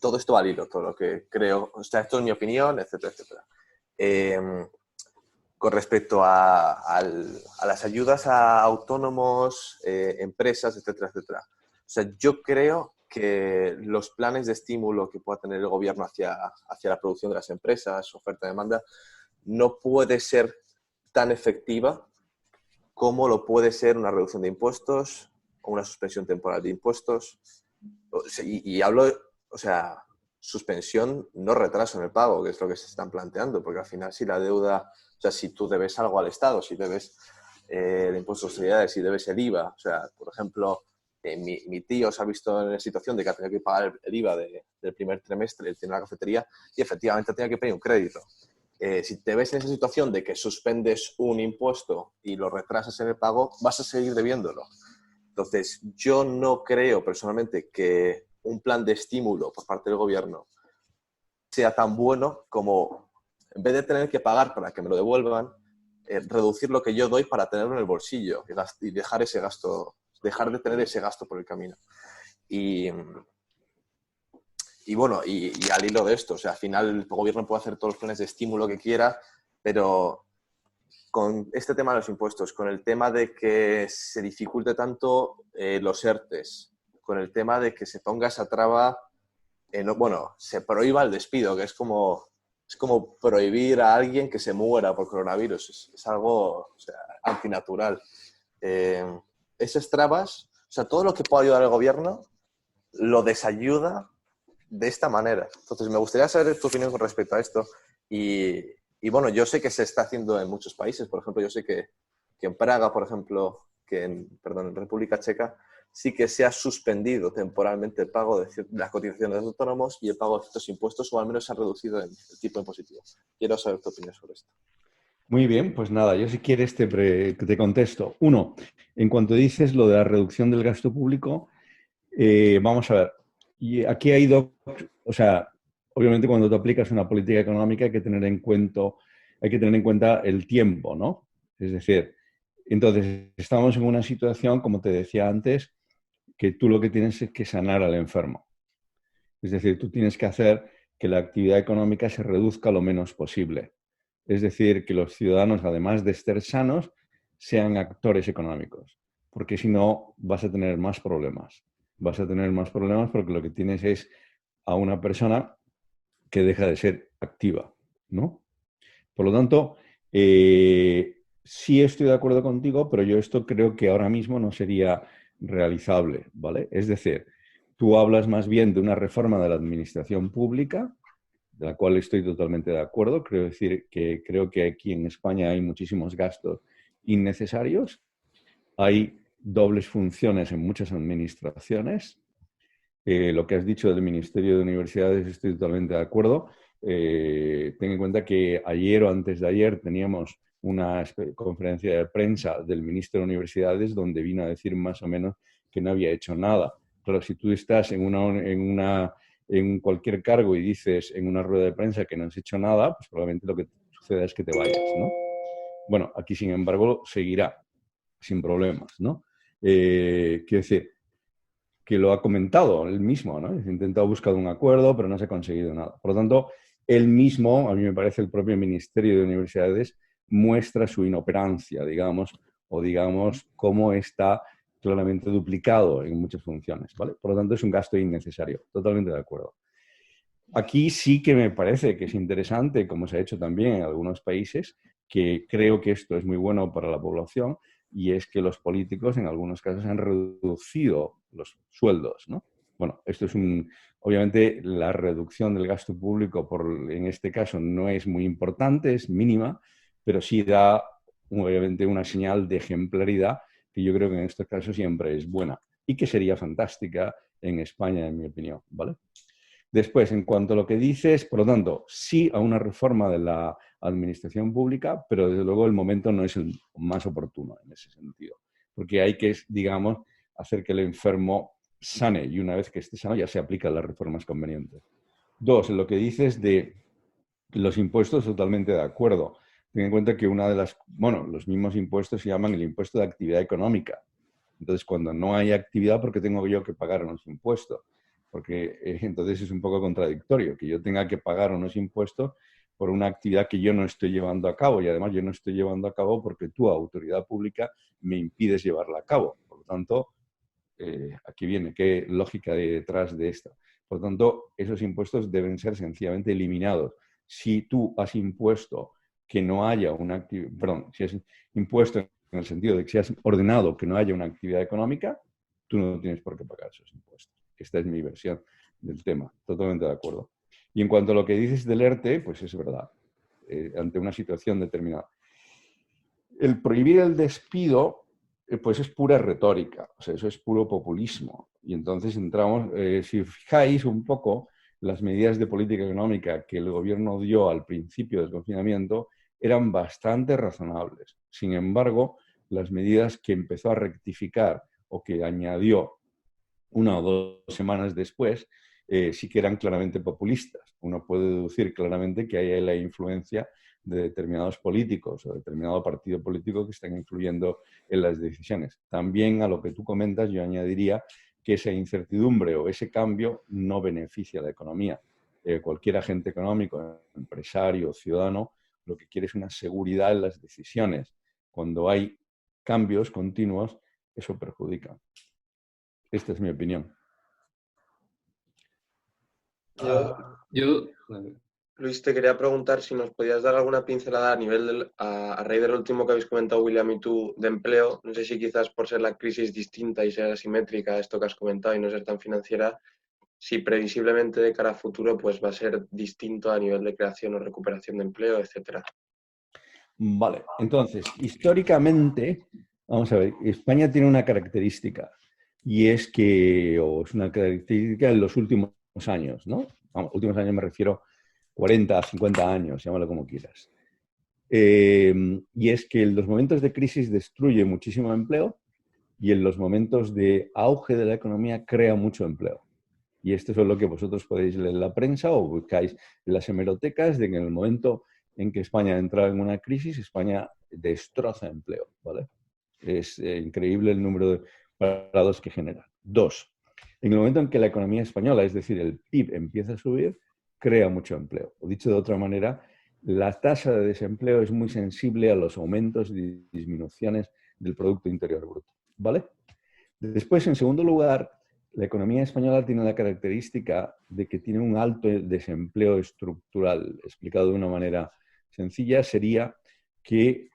todo esto va al hilo, todo lo que creo, o sea, esto es mi opinión, etcétera, etcétera. Con respecto a las ayudas a autónomos, empresas, etcétera, etcétera. O sea, yo creo que los planes de estímulo que pueda tener el gobierno hacia la producción de las empresas, oferta-demanda, no puede ser tan efectiva como lo puede ser una reducción de impuestos o una suspensión temporal de impuestos. Y hablo, o sea, suspensión, no retraso en el pago, que es lo que se están planteando, porque al final si la deuda, o sea, si tú debes algo al Estado, si debes el impuesto de sociedades, si debes el IVA, o sea, por ejemplo, mi tío se ha visto en la situación de que ha tenido que pagar el IVA del primer trimestre, él tiene una cafetería y efectivamente tenía que pedir un crédito. Si te ves en esa situación de que suspendes un impuesto y lo retrasas en el pago, vas a seguir debiéndolo. Entonces, yo no creo personalmente que un plan de estímulo por parte del gobierno sea tan bueno como, en vez de tener que pagar para que me lo devuelvan, reducir lo que yo doy para tenerlo en el bolsillo y dejar ese gasto, dejar de tener ese gasto por el camino. Y bueno, y al hilo de esto, o sea, al final el gobierno puede hacer todos los planes de estímulo que quiera, pero con este tema de los impuestos, con el tema de que se dificulte tanto los ERTES, con el tema de que se ponga esa traba, se prohíba el despido, que es como prohibir a alguien que se muera por coronavirus. Es algo, o sea, antinatural. Esas trabas, o sea, todo lo que pueda ayudar al gobierno, lo desayuda de esta manera. Entonces, me gustaría saber tu opinión con respecto a esto. Y bueno, yo sé que se está haciendo en muchos países. Por ejemplo, yo sé que en Praga, por ejemplo, en República Checa, sí que se ha suspendido temporalmente el pago de las cotizaciones de autónomos y el pago de estos impuestos, o al menos se ha reducido el tipo impositivo. Quiero saber tu opinión sobre esto. Muy bien, pues nada, yo si quieres te contesto. Uno, en cuanto dices lo de la reducción del gasto público, vamos a ver, y aquí hay dos, o sea, obviamente cuando tú aplicas una política económica hay que tener en cuenta el tiempo, ¿no? Es decir, entonces estamos en una situación, como te decía antes, que tú lo que tienes es que sanar al enfermo. Es decir, tú tienes que hacer que la actividad económica se reduzca lo menos posible. Es decir, que los ciudadanos, además de estar sanos, sean actores económicos. Porque si no, vas a tener más problemas. Vas a tener más problemas porque lo que tienes es a una persona que deja de ser activa, ¿no? Por lo tanto, sí estoy de acuerdo contigo, pero yo esto creo que ahora mismo no sería realizable, ¿vale? Es decir, tú hablas más bien de una reforma de la administración pública, de la cual estoy totalmente de acuerdo. Creo que aquí en España hay muchísimos gastos innecesarios. Hay dobles funciones en muchas administraciones. Lo que has dicho del Ministerio de Universidades estoy totalmente de acuerdo. Ten en cuenta que ayer o antes de ayer teníamos conferencia de prensa del ministro de Universidades donde vino a decir más o menos que no había hecho nada. Pero si tú estás en cualquier cargo y dices en una rueda de prensa que no has hecho nada, pues probablemente lo que suceda es que te vayas, ¿no? Bueno, aquí sin embargo seguirá sin problemas, ¿no? Quiero decir, que lo ha comentado él mismo, ¿no? Ha intentado buscar un acuerdo, pero no se ha conseguido nada. Por lo tanto, él mismo, a mí me parece el propio Ministerio de Universidades, muestra su inoperancia, digamos, o digamos cómo está claramente duplicado en muchas funciones, ¿vale? Por lo tanto, es un gasto innecesario. Totalmente de acuerdo. Aquí sí que me parece que es interesante, como se ha hecho también en algunos países, que creo que esto es muy bueno para la población, y es que los políticos en algunos casos han reducido los sueldos, ¿no? Bueno, esto es obviamente la reducción del gasto público en este caso no es muy importante, es mínima, pero sí da obviamente una señal de ejemplaridad que yo creo que en estos casos siempre es buena y que sería fantástica en España, en mi opinión, ¿vale? Después, en cuanto a lo que dices, por lo tanto, sí a una reforma de la administración pública, pero desde luego el momento no es el más oportuno en ese sentido, porque hay que, digamos, hacer que el enfermo sane y una vez que esté sano ya se aplican las reformas convenientes. Dos, en lo que dices de los impuestos, totalmente de acuerdo. Ten en cuenta que los mismos impuestos se llaman el impuesto de actividad económica. Entonces, cuando no hay actividad, ¿por qué tengo yo que pagar unos impuestos? Porque entonces es un poco contradictorio que yo tenga que pagar unos impuestos por una actividad que yo no estoy llevando a cabo, y además yo no estoy llevando a cabo porque tú, autoridad pública, me impides llevarla a cabo. Por lo tanto, aquí viene qué lógica hay detrás de esto. Por lo tanto, esos impuestos deben ser sencillamente eliminados. Si tú has impuesto que no haya una actividad, perdón, si has impuesto en el sentido de que si has ordenado que no haya una actividad económica, tú no tienes por qué pagar esos impuestos. Esta es mi versión del tema, totalmente de acuerdo. Y en cuanto a lo que dices del ERTE, pues es verdad, ante una situación determinada. El prohibir el despido, pues es pura retórica, o sea, eso es puro populismo. Y entonces entramos, si fijáis un poco, las medidas de política económica que el gobierno dio al principio del confinamiento eran bastante razonables. Sin embargo, las medidas que empezó a rectificar o que añadió una o dos semanas después, sí que eran claramente populistas. Uno puede deducir claramente que hay la influencia de determinados políticos o determinado partido político que están influyendo en las decisiones. También a lo que tú comentas yo añadiría que esa incertidumbre o ese cambio no beneficia a la economía. Cualquier agente económico, empresario, ciudadano, lo que quiere es una seguridad en las decisiones. Cuando hay cambios continuos, eso perjudica. Esta es mi opinión. Luis, te quería preguntar si nos podías dar alguna pincelada a nivel a raíz del último que habéis comentado, William y tú, de empleo. No sé si quizás por ser la crisis distinta y ser asimétrica, esto que has comentado, y no ser tan financiera, si previsiblemente de cara a futuro pues va a ser distinto a nivel de creación o recuperación de empleo, etcétera. Vale, entonces, históricamente, vamos a ver, España tiene una característica, y es que, o es una característica en los últimos años, ¿no? Vamos, últimos años me refiero 40, 50 años, llámalo como quieras. Y es que en los momentos de crisis destruye muchísimo empleo y en los momentos de auge de la economía crea mucho empleo. Y esto es lo que vosotros podéis leer en la prensa o buscáis en las hemerotecas, de que en el momento en que España entra en una crisis, España destroza empleo, ¿vale? Es increíble el número de parados que genera. Dos, en el momento en que la economía española, es decir, el PIB, empieza a subir, crea mucho empleo. O dicho de otra manera, la tasa de desempleo es muy sensible a los aumentos y disminuciones del Producto Interior Bruto, ¿vale? Después, en segundo lugar, la economía española tiene la característica de que tiene un alto desempleo estructural. Explicado de una manera sencilla, sería que,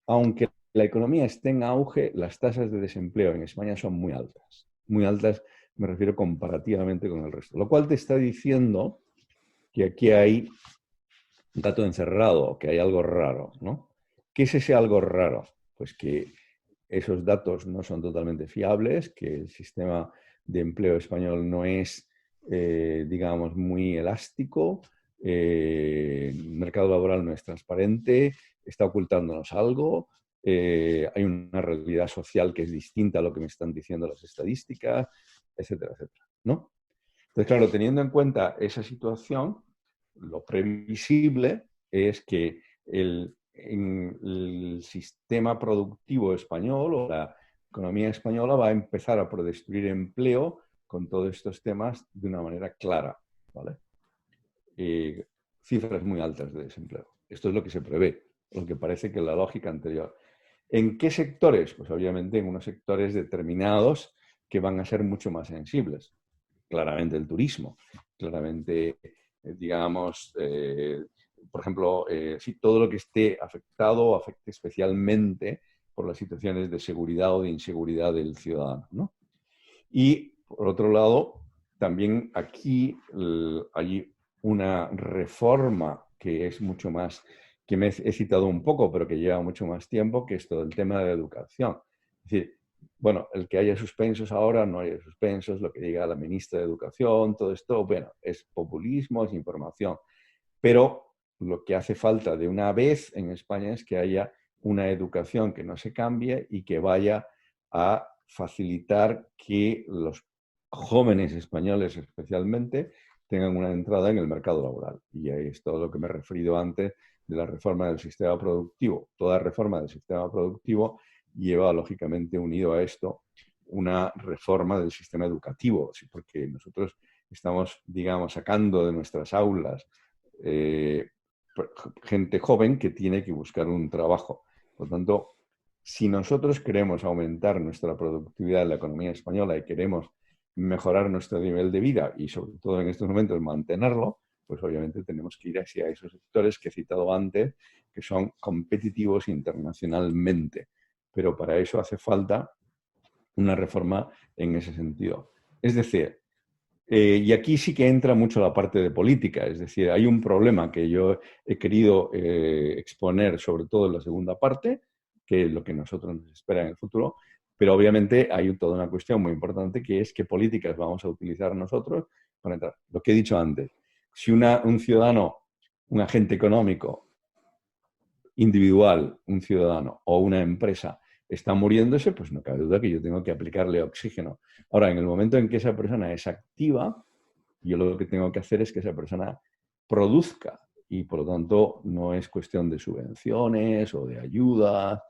aunque la economía esté en auge, las tasas de desempleo en España son muy altas. Muy altas, me refiero comparativamente con el resto. Lo cual te está diciendo que aquí hay un gato encerrado, que hay algo raro, ¿no? ¿Qué es ese algo raro? Pues que esos datos no son totalmente fiables, que el sistema de empleo español no es, digamos, muy elástico, el mercado laboral no es transparente, está ocultándonos algo, hay una realidad social que es distinta a lo que me están diciendo las estadísticas, etcétera, etcétera, ¿no? Entonces, claro, teniendo en cuenta esa situación, lo previsible es que en el sistema productivo español o la economía española va a empezar a destruir empleo con todos estos temas de una manera clara, ¿vale? Cifras muy altas de desempleo. Esto es lo que se prevé, lo que parece que es la lógica anterior. ¿En qué sectores? Pues obviamente en unos sectores determinados que van a ser mucho más sensibles. Claramente el turismo, claramente, digamos, por ejemplo, si todo lo que esté afectado o afecte especialmente por las situaciones de seguridad o de inseguridad del ciudadano, ¿no? Y, por otro lado, también aquí hay una reforma que es mucho más, que me he citado un poco, pero que lleva mucho más tiempo, que es todo el tema de la educación. Es decir, bueno, el que haya suspensos ahora, no haya suspensos, lo que diga la ministra de Educación, todo esto, bueno, es populismo, es información. Pero lo que hace falta de una vez en España es que haya una educación que no se cambie y que vaya a facilitar que los jóvenes españoles especialmente tengan una entrada en el mercado laboral. Y ahí es todo lo que me he referido antes de la reforma del sistema productivo. Toda reforma del sistema productivo lleva, lógicamente, unido a esto una reforma del sistema educativo, porque nosotros estamos, digamos, sacando de nuestras aulas gente joven que tiene que buscar un trabajo. Por lo tanto, si nosotros queremos aumentar nuestra productividad en la economía española y queremos mejorar nuestro nivel de vida y sobre todo en estos momentos mantenerlo, pues obviamente tenemos que ir hacia esos sectores que he citado antes, que son competitivos internacionalmente. Pero para eso hace falta una reforma en ese sentido. Es decir, y aquí sí que entra mucho la parte de política, es decir, hay un problema que yo he querido exponer sobre todo en la segunda parte, que es lo que nosotros nos espera en el futuro, pero obviamente hay toda una cuestión muy importante que es qué políticas vamos a utilizar nosotros para entrar. Lo que he dicho antes, si un ciudadano, un agente económico individual, un ciudadano o una empresa está muriéndose, pues no cabe duda que yo tengo que aplicarle oxígeno. Ahora, en el momento en que esa persona es activa, yo lo que tengo que hacer es que esa persona produzca y por lo tanto no es cuestión de subvenciones o de ayudas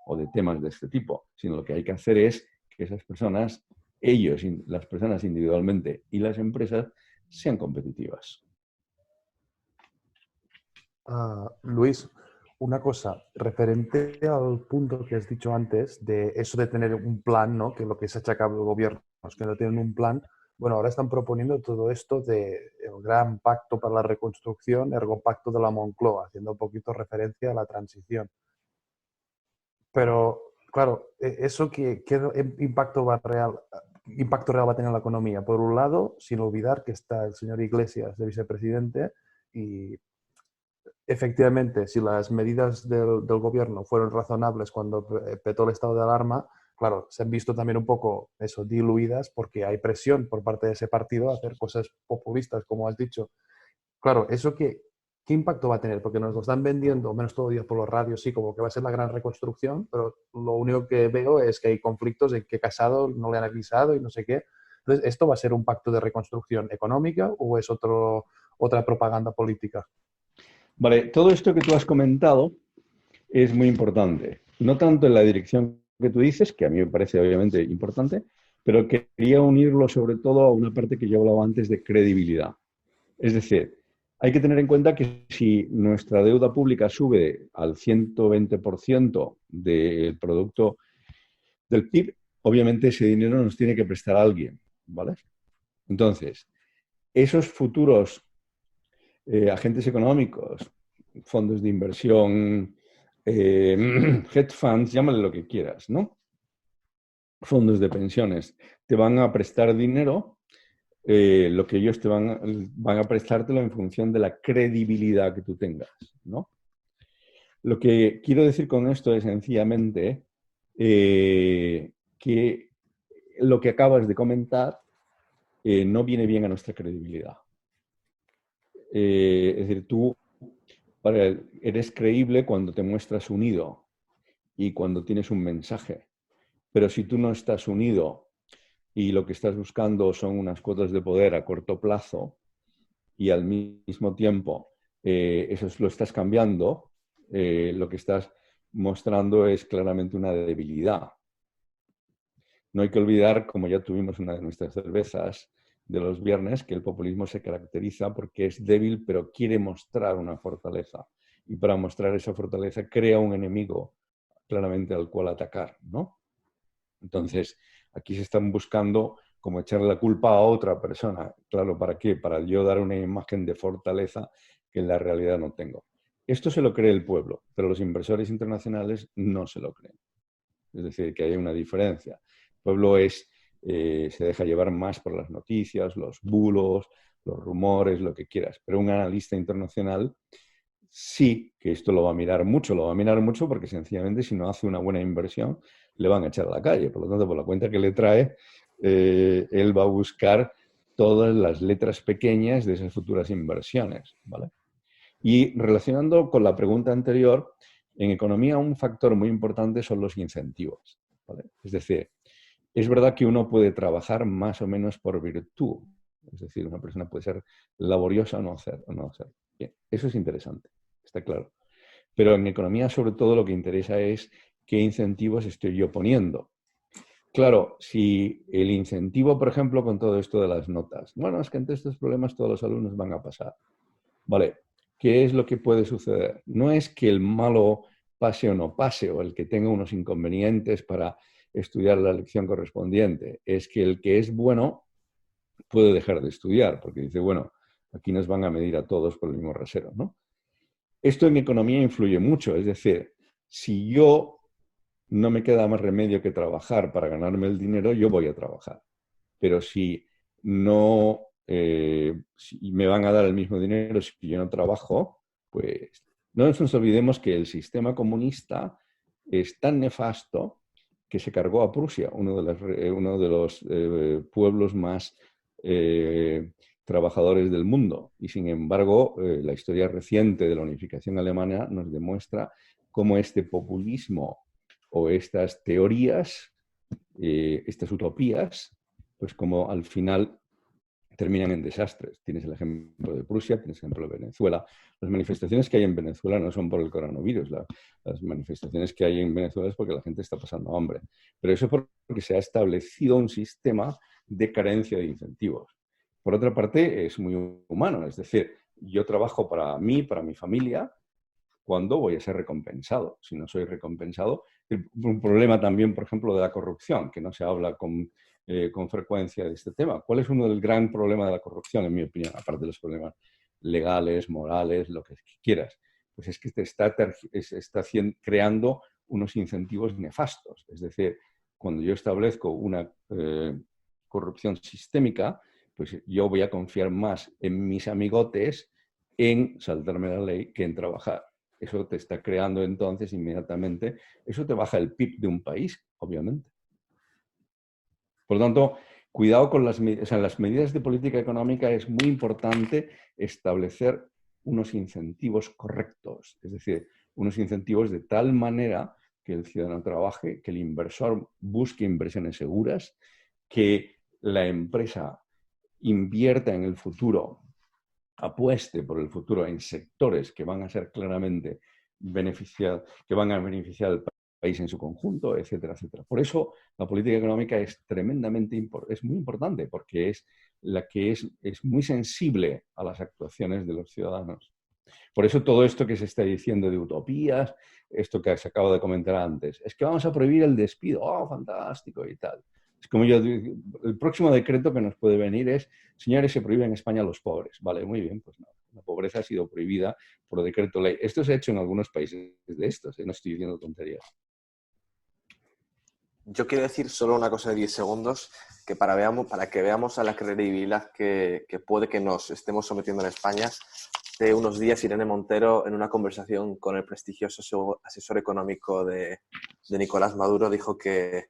o de temas de este tipo, sino lo que hay que hacer es que esas personas, ellos, las personas individualmente y las empresas, sean competitivas. Luis, una cosa, referente al punto que has dicho antes, de eso de tener un plan, ¿no? Que lo que se achaca al gobierno es que no tienen un plan. Bueno, ahora están proponiendo todo esto de el gran pacto para la reconstrucción, ergo pacto de la Moncloa, haciendo un poquito referencia a la transición. Pero, claro, ¿eso qué impacto impacto real va a tener en la economía? Por un lado, sin olvidar que está el señor Iglesias de vicepresidente y efectivamente, si las medidas del gobierno fueron razonables cuando petó el estado de alarma, claro, se han visto también un poco eso, diluidas porque hay presión por parte de ese partido a hacer cosas populistas, como has dicho. Claro, ¿eso qué impacto va a tener? Porque nos lo están vendiendo, menos todo día por los radios, sí, como que va a ser la gran reconstrucción, pero lo único que veo es que hay conflictos en que Casado no le han avisado y no sé qué. Entonces, ¿esto va a ser un pacto de reconstrucción económica o es otra propaganda política? Vale, todo esto que tú has comentado es muy importante. No tanto en la dirección que tú dices, que a mí me parece obviamente importante, pero quería unirlo sobre todo a una parte que yo hablaba antes de credibilidad. Es decir, hay que tener en cuenta que si nuestra deuda pública sube al 120% del producto del PIB, obviamente ese dinero nos tiene que prestar alguien, ¿vale? Entonces, esos futuros agentes económicos, fondos de inversión, hedge funds, llámale lo que quieras, ¿no? Fondos de pensiones, te van a prestar dinero, lo que ellos van a prestártelo en función de la credibilidad que tú tengas, ¿no? Lo que quiero decir con esto es sencillamente que lo que acabas de comentar no viene bien a nuestra credibilidad. Es decir, tú eres creíble cuando te muestras unido y cuando tienes un mensaje. Pero si tú no estás unido y lo que estás buscando son unas cuotas de poder a corto plazo y al mismo tiempo eso lo estás cambiando, lo que estás mostrando es claramente una debilidad. No hay que olvidar, como ya tuvimos una de nuestras cervezas de los viernes, que el populismo se caracteriza porque es débil, pero quiere mostrar una fortaleza. Y para mostrar esa fortaleza crea un enemigo claramente al cual atacar, ¿no? Entonces, aquí se están buscando como echarle la culpa a otra persona. Claro, ¿para qué? Para yo dar una imagen de fortaleza que en la realidad no tengo. Esto se lo cree el pueblo, pero los inversores internacionales no se lo creen. Es decir, que hay una diferencia. El pueblo se deja llevar más por las noticias, los bulos, los rumores, lo que quieras. Pero un analista internacional sí que esto lo va a mirar mucho porque sencillamente si no hace una buena inversión le van a echar a la calle. Por lo tanto, por la cuenta que le trae, él va a buscar todas las letras pequeñas de esas futuras inversiones, ¿vale? Y relacionando con la pregunta anterior, en economía un factor muy importante son los incentivos, ¿vale? Es decir, es verdad que uno puede trabajar más o menos por virtud. Es decir, una persona puede ser laboriosa o no hacer. Bien, eso es interesante, está claro. Pero en economía, sobre todo, lo que interesa es qué incentivos estoy yo poniendo. Claro, si el incentivo, por ejemplo, con todo esto de las notas, bueno, es que ante estos problemas todos los alumnos van a pasar. Vale, ¿qué es lo que puede suceder? No es que el malo pase o no pase, o el que tenga unos inconvenientes para estudiar la lección correspondiente, es que el que es bueno puede dejar de estudiar, porque dice, bueno, aquí nos van a medir a todos por el mismo rasero, ¿no? Esto en economía influye mucho, es decir, si yo no me queda más remedio que trabajar para ganarme el dinero, yo voy a trabajar. Pero si no si me van a dar el mismo dinero si yo no trabajo, pues no nos olvidemos que el sistema comunista es tan nefasto que se cargó a Prusia, uno de los pueblos más trabajadores del mundo. Y sin embargo, la historia reciente de la unificación alemana nos demuestra cómo este populismo o estas teorías, estas utopías, pues como al final terminan en desastres. Tienes el ejemplo de Prusia, tienes el ejemplo de Venezuela. Las manifestaciones que hay en Venezuela no son por el coronavirus. Las manifestaciones que hay en Venezuela es porque la gente está pasando hambre. Pero eso es porque se ha establecido un sistema de carencia de incentivos. Por otra parte, es muy humano. Es decir, yo trabajo para mí, para mi familia, ¿cuándo voy a ser recompensado? Si no soy recompensado, un problema también, por ejemplo, de la corrupción, que no se habla con frecuencia de este tema. ¿Cuál es uno del gran problema de la corrupción, en mi opinión, aparte de los problemas legales, morales, lo que quieras? Pues es que te está creando unos incentivos nefastos. Es decir, cuando yo establezco una corrupción sistémica, pues yo voy a confiar más en mis amigotes en saltarme la ley que en trabajar. Eso te está creando entonces inmediatamente, eso te baja el PIB de un país, obviamente. Por lo tanto, cuidado con las medidas de política económica. Es muy importante establecer unos incentivos correctos, es decir, unos incentivos de tal manera que el ciudadano trabaje, que el inversor busque inversiones seguras, que la empresa invierta en el futuro, apueste por el futuro en sectores que van a ser claramente que van a beneficiar al país en su conjunto, etcétera, etcétera. Por eso la política económica es muy importante, porque es la que es muy sensible a las actuaciones de los ciudadanos. Por eso todo esto que se está diciendo de utopías, esto que se acaba de comentar antes, es que vamos a prohibir el despido, ¡oh, fantástico! Y tal. Es como yo digo, el próximo decreto que nos puede venir es, señores, se prohíbe en España a los pobres. Vale, muy bien, pues no. La pobreza ha sido prohibida por decreto ley. Esto se ha hecho en algunos países de estos, no estoy diciendo tonterías. Yo quiero decir solo una cosa de 10 segundos, que para que veamos a la credibilidad que puede que nos estemos sometiendo en España. Hace unos días Irene Montero, en una conversación con el prestigioso asesor económico de Nicolás Maduro, dijo que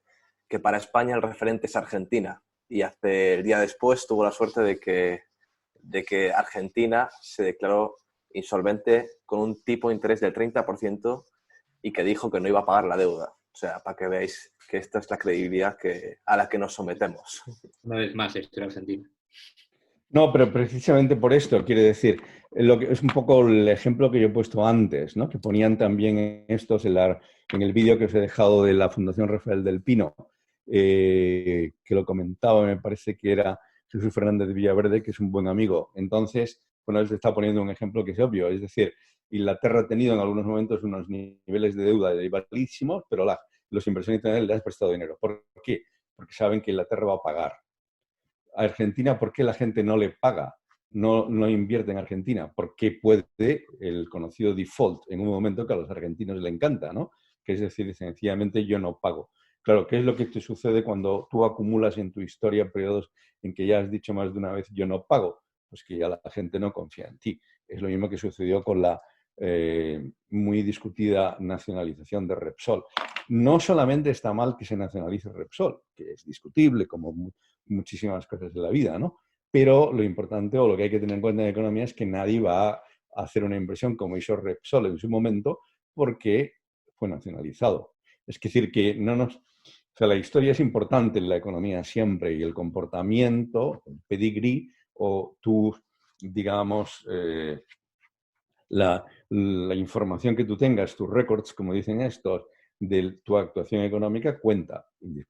para España el referente es Argentina. Y el día después tuvo la suerte de que de que Argentina se declaró insolvente con un tipo de interés del 30% y que dijo que no iba a pagar la deuda. O sea, para que veáis que esta es la credibilidad a la que nos sometemos. Una vez más, la historia argentina. No, pero precisamente por esto, quiere decir, lo que es un poco el ejemplo que yo he puesto antes, ¿no? Que ponían también estos en el vídeo que os he dejado de la Fundación Rafael del Pino, que lo comentaba, me parece que era Jesús Fernández de Villaverde, que es un buen amigo. Entonces, bueno, él se está poniendo un ejemplo que es obvio, es decir, Inglaterra ha tenido en algunos momentos unos niveles de deuda elevadísimos, pero los inversionistas les han prestado dinero. ¿Por qué? Porque saben que Inglaterra va a pagar. A Argentina, ¿por qué la gente no le paga? No invierte en Argentina. Porque puede el conocido default en un momento que a los argentinos les encanta, ¿no? Que es decir, sencillamente yo no pago. Claro, ¿qué es lo que te sucede cuando tú acumulas en tu historia periodos en que ya has dicho más de una vez yo no pago? Pues que ya la gente no confía en ti. Es lo mismo que sucedió con la muy discutida nacionalización de Repsol. No solamente está mal que se nacionalice Repsol, que es discutible como muchísimas cosas de la vida, ¿no? Pero lo importante o lo que hay que tener en cuenta en economía es que nadie va a hacer una inversión como hizo Repsol en su momento porque fue nacionalizado. Es decir, que o sea, la historia es importante en la economía siempre y el comportamiento, el pedigrí o tu, digamos, la información que tú tengas, tus records, como dicen estos, de tu actuación económica cuenta.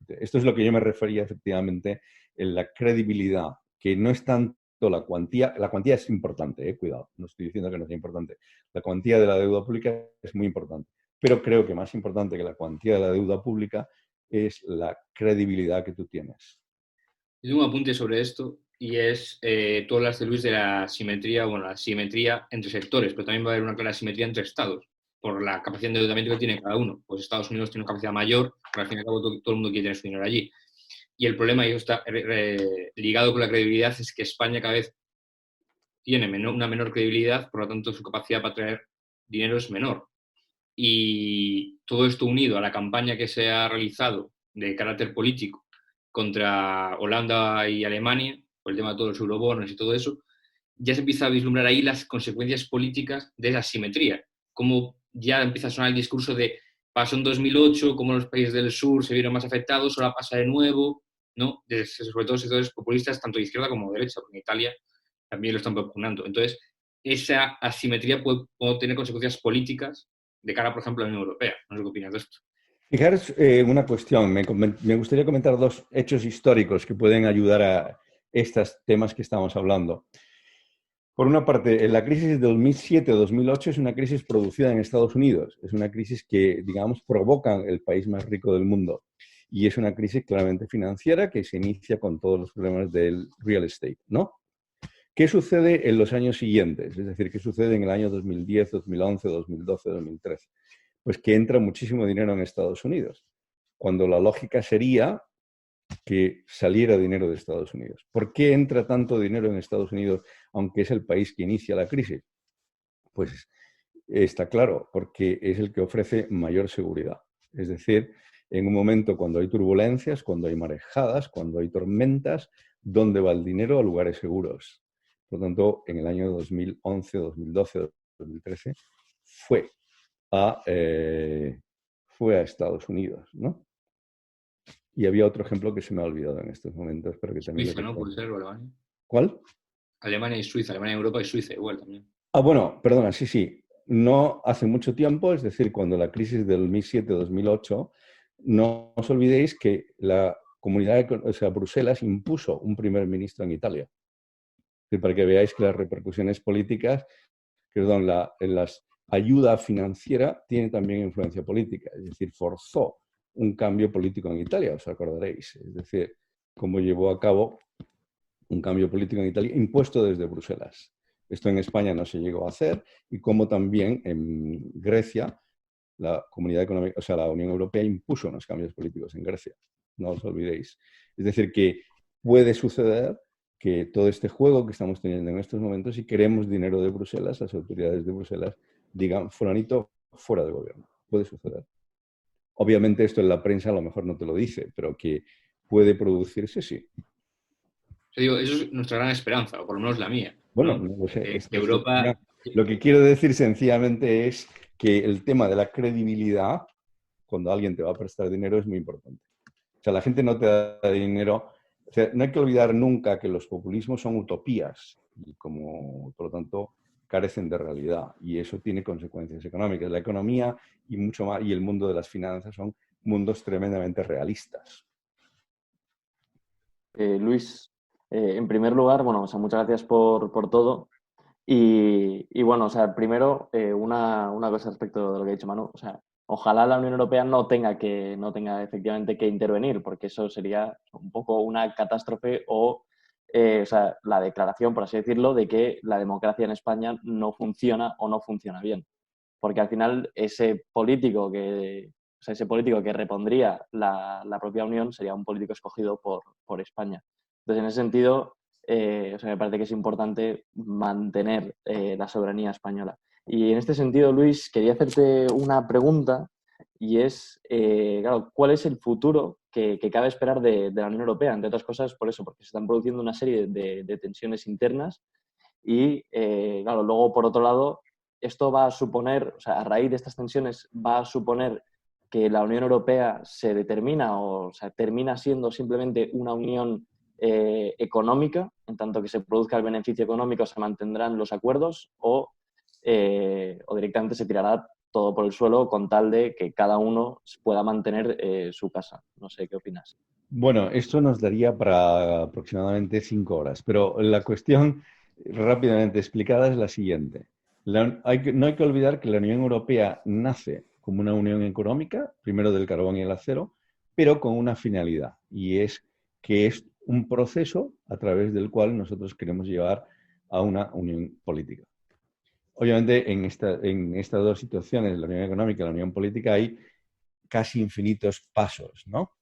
Esto es lo que yo me refería efectivamente en la credibilidad, que no es tanto la cuantía es importante, cuidado, no estoy diciendo que no sea importante. La cuantía de la deuda pública es muy importante, pero creo que más importante que la cuantía de la deuda pública es la credibilidad que tú tienes. Yo tengo un apunte sobre esto y es, tú hablaste, Luis, de la simetría, bueno, la simetría entre sectores, pero también va a haber una clara simetría entre estados, por la capacidad de endeudamiento que tiene cada uno. Pues Estados Unidos tiene una capacidad mayor, pero al fin y al cabo todo el mundo quiere tener su dinero allí. Y el problema, y eso está ligado con la credibilidad, es que España cada vez tiene una menor credibilidad, por lo tanto su capacidad para traer dinero es menor. Y todo esto unido a la campaña que se ha realizado de carácter político contra Holanda y Alemania, por el tema de todos los eurobonos y todo eso, ya se empieza a vislumbrar ahí las consecuencias políticas de esa asimetría. Como ya empieza a sonar el discurso de pasó en 2008, como los países del sur se vieron más afectados, ahora pasa de nuevo, ¿no? Sobre todo sectores populistas, tanto de izquierda como de derecha, porque en Italia también lo están propugnando. Entonces, esa asimetría puede tener consecuencias políticas de cara, por ejemplo, a la Unión Europea. No sé qué opinas de esto. Fijaros una cuestión, me gustaría comentar dos hechos históricos que pueden ayudar a estos temas que estamos hablando. Por una parte, la crisis de 2007-2008 es una crisis producida en Estados Unidos, es una crisis que, digamos, provoca el país más rico del mundo y es una crisis claramente financiera que se inicia con todos los problemas del real estate, ¿no? ¿Qué sucede en los años siguientes? Es decir, ¿qué sucede en el año 2010, 2011, 2012, 2013? Pues que entra muchísimo dinero en Estados Unidos, cuando la lógica sería que saliera dinero de Estados Unidos. ¿Por qué entra tanto dinero en Estados Unidos, aunque es el país que inicia la crisis? Pues está claro, porque es el que ofrece mayor seguridad. Es decir, en un momento cuando hay turbulencias, cuando hay marejadas, cuando hay tormentas, ¿dónde va el dinero? A lugares seguros. Por lo tanto, en el año 2011, 2012, 2013, fue a Estados Unidos, ¿no? Y había otro ejemplo que se me ha olvidado en estos momentos, pero que también... Suiza, ¿no? Por ser Alemania. ¿Cuál? Alemania y Suiza, Alemania, Europa y Suiza igual también. Ah, bueno, perdona, sí. No hace mucho tiempo, es decir, cuando la crisis del 2007-2008, no os olvidéis que la comunidad, o sea, Bruselas impuso un primer ministro en Italia. Para que veáis que las repercusiones políticas, perdón, la ayuda financiera tiene también influencia política. Es decir, forzó un cambio político en Italia, os acordaréis. Es decir, cómo llevó a cabo un cambio político en Italia impuesto desde Bruselas. Esto en España no se llegó a hacer y como también en Grecia la Comunidad Económica, o sea, la Unión Europea impuso unos cambios políticos en Grecia. No os olvidéis. Es decir, que puede suceder que todo este juego que estamos teniendo en estos momentos, si queremos dinero de Bruselas, las autoridades de Bruselas digan, fulanito, fuera del gobierno. Puede suceder. Obviamente esto en la prensa a lo mejor no te lo dice, pero que puede producirse, sí. sea, digo, eso es nuestra gran esperanza, o por lo menos la mía, Bueno, ¿no? no lo sé. Que Europa... Lo que quiero decir sencillamente es que el tema de la credibilidad, cuando alguien te va a prestar dinero, es muy importante. O sea, la gente no te da dinero. O sea, no hay que olvidar nunca que los populismos son utopías y como, por lo tanto, carecen de realidad. Y eso tiene consecuencias económicas. La economía y mucho más, y el mundo de las finanzas son mundos tremendamente realistas. Luis, en primer lugar, bueno, o sea, muchas gracias por todo. Y bueno, o sea, primero, una cosa respecto de lo que ha dicho Manu. O sea, ojalá la Unión Europea no tenga efectivamente que intervenir, porque eso sería un poco una catástrofe o sea, la declaración, por así decirlo, de que la democracia en España no funciona o no funciona bien. Porque al final ese político que repondría la propia Unión sería un político escogido por España. Entonces, en ese sentido, o sea, me parece que es importante mantener la soberanía española. Y en este sentido, Luis, quería hacerte una pregunta y es, claro, ¿cuál es el futuro que cabe esperar de la Unión Europea? Entre otras cosas, por eso, porque se están produciendo una serie de tensiones internas y, claro, luego, por otro lado, esto va a suponer, o sea, a raíz de estas tensiones, va a suponer que la Unión Europea se determina o sea, termina siendo simplemente una unión económica, en tanto que se produzca el beneficio económico, se mantendrán los acuerdos o directamente se tirará todo por el suelo con tal de que cada uno pueda mantener su casa. No sé qué opinas. Bueno, esto nos daría para aproximadamente 5 horas, pero la cuestión rápidamente explicada es la siguiente. No hay que olvidar que la Unión Europea nace como una unión económica, primero del carbón y el acero, pero con una finalidad, y es que es un proceso a través del cual nosotros queremos llevar a una unión política. Obviamente, en estas dos situaciones, la unión económica y la unión política, hay casi infinitos pasos, ¿no?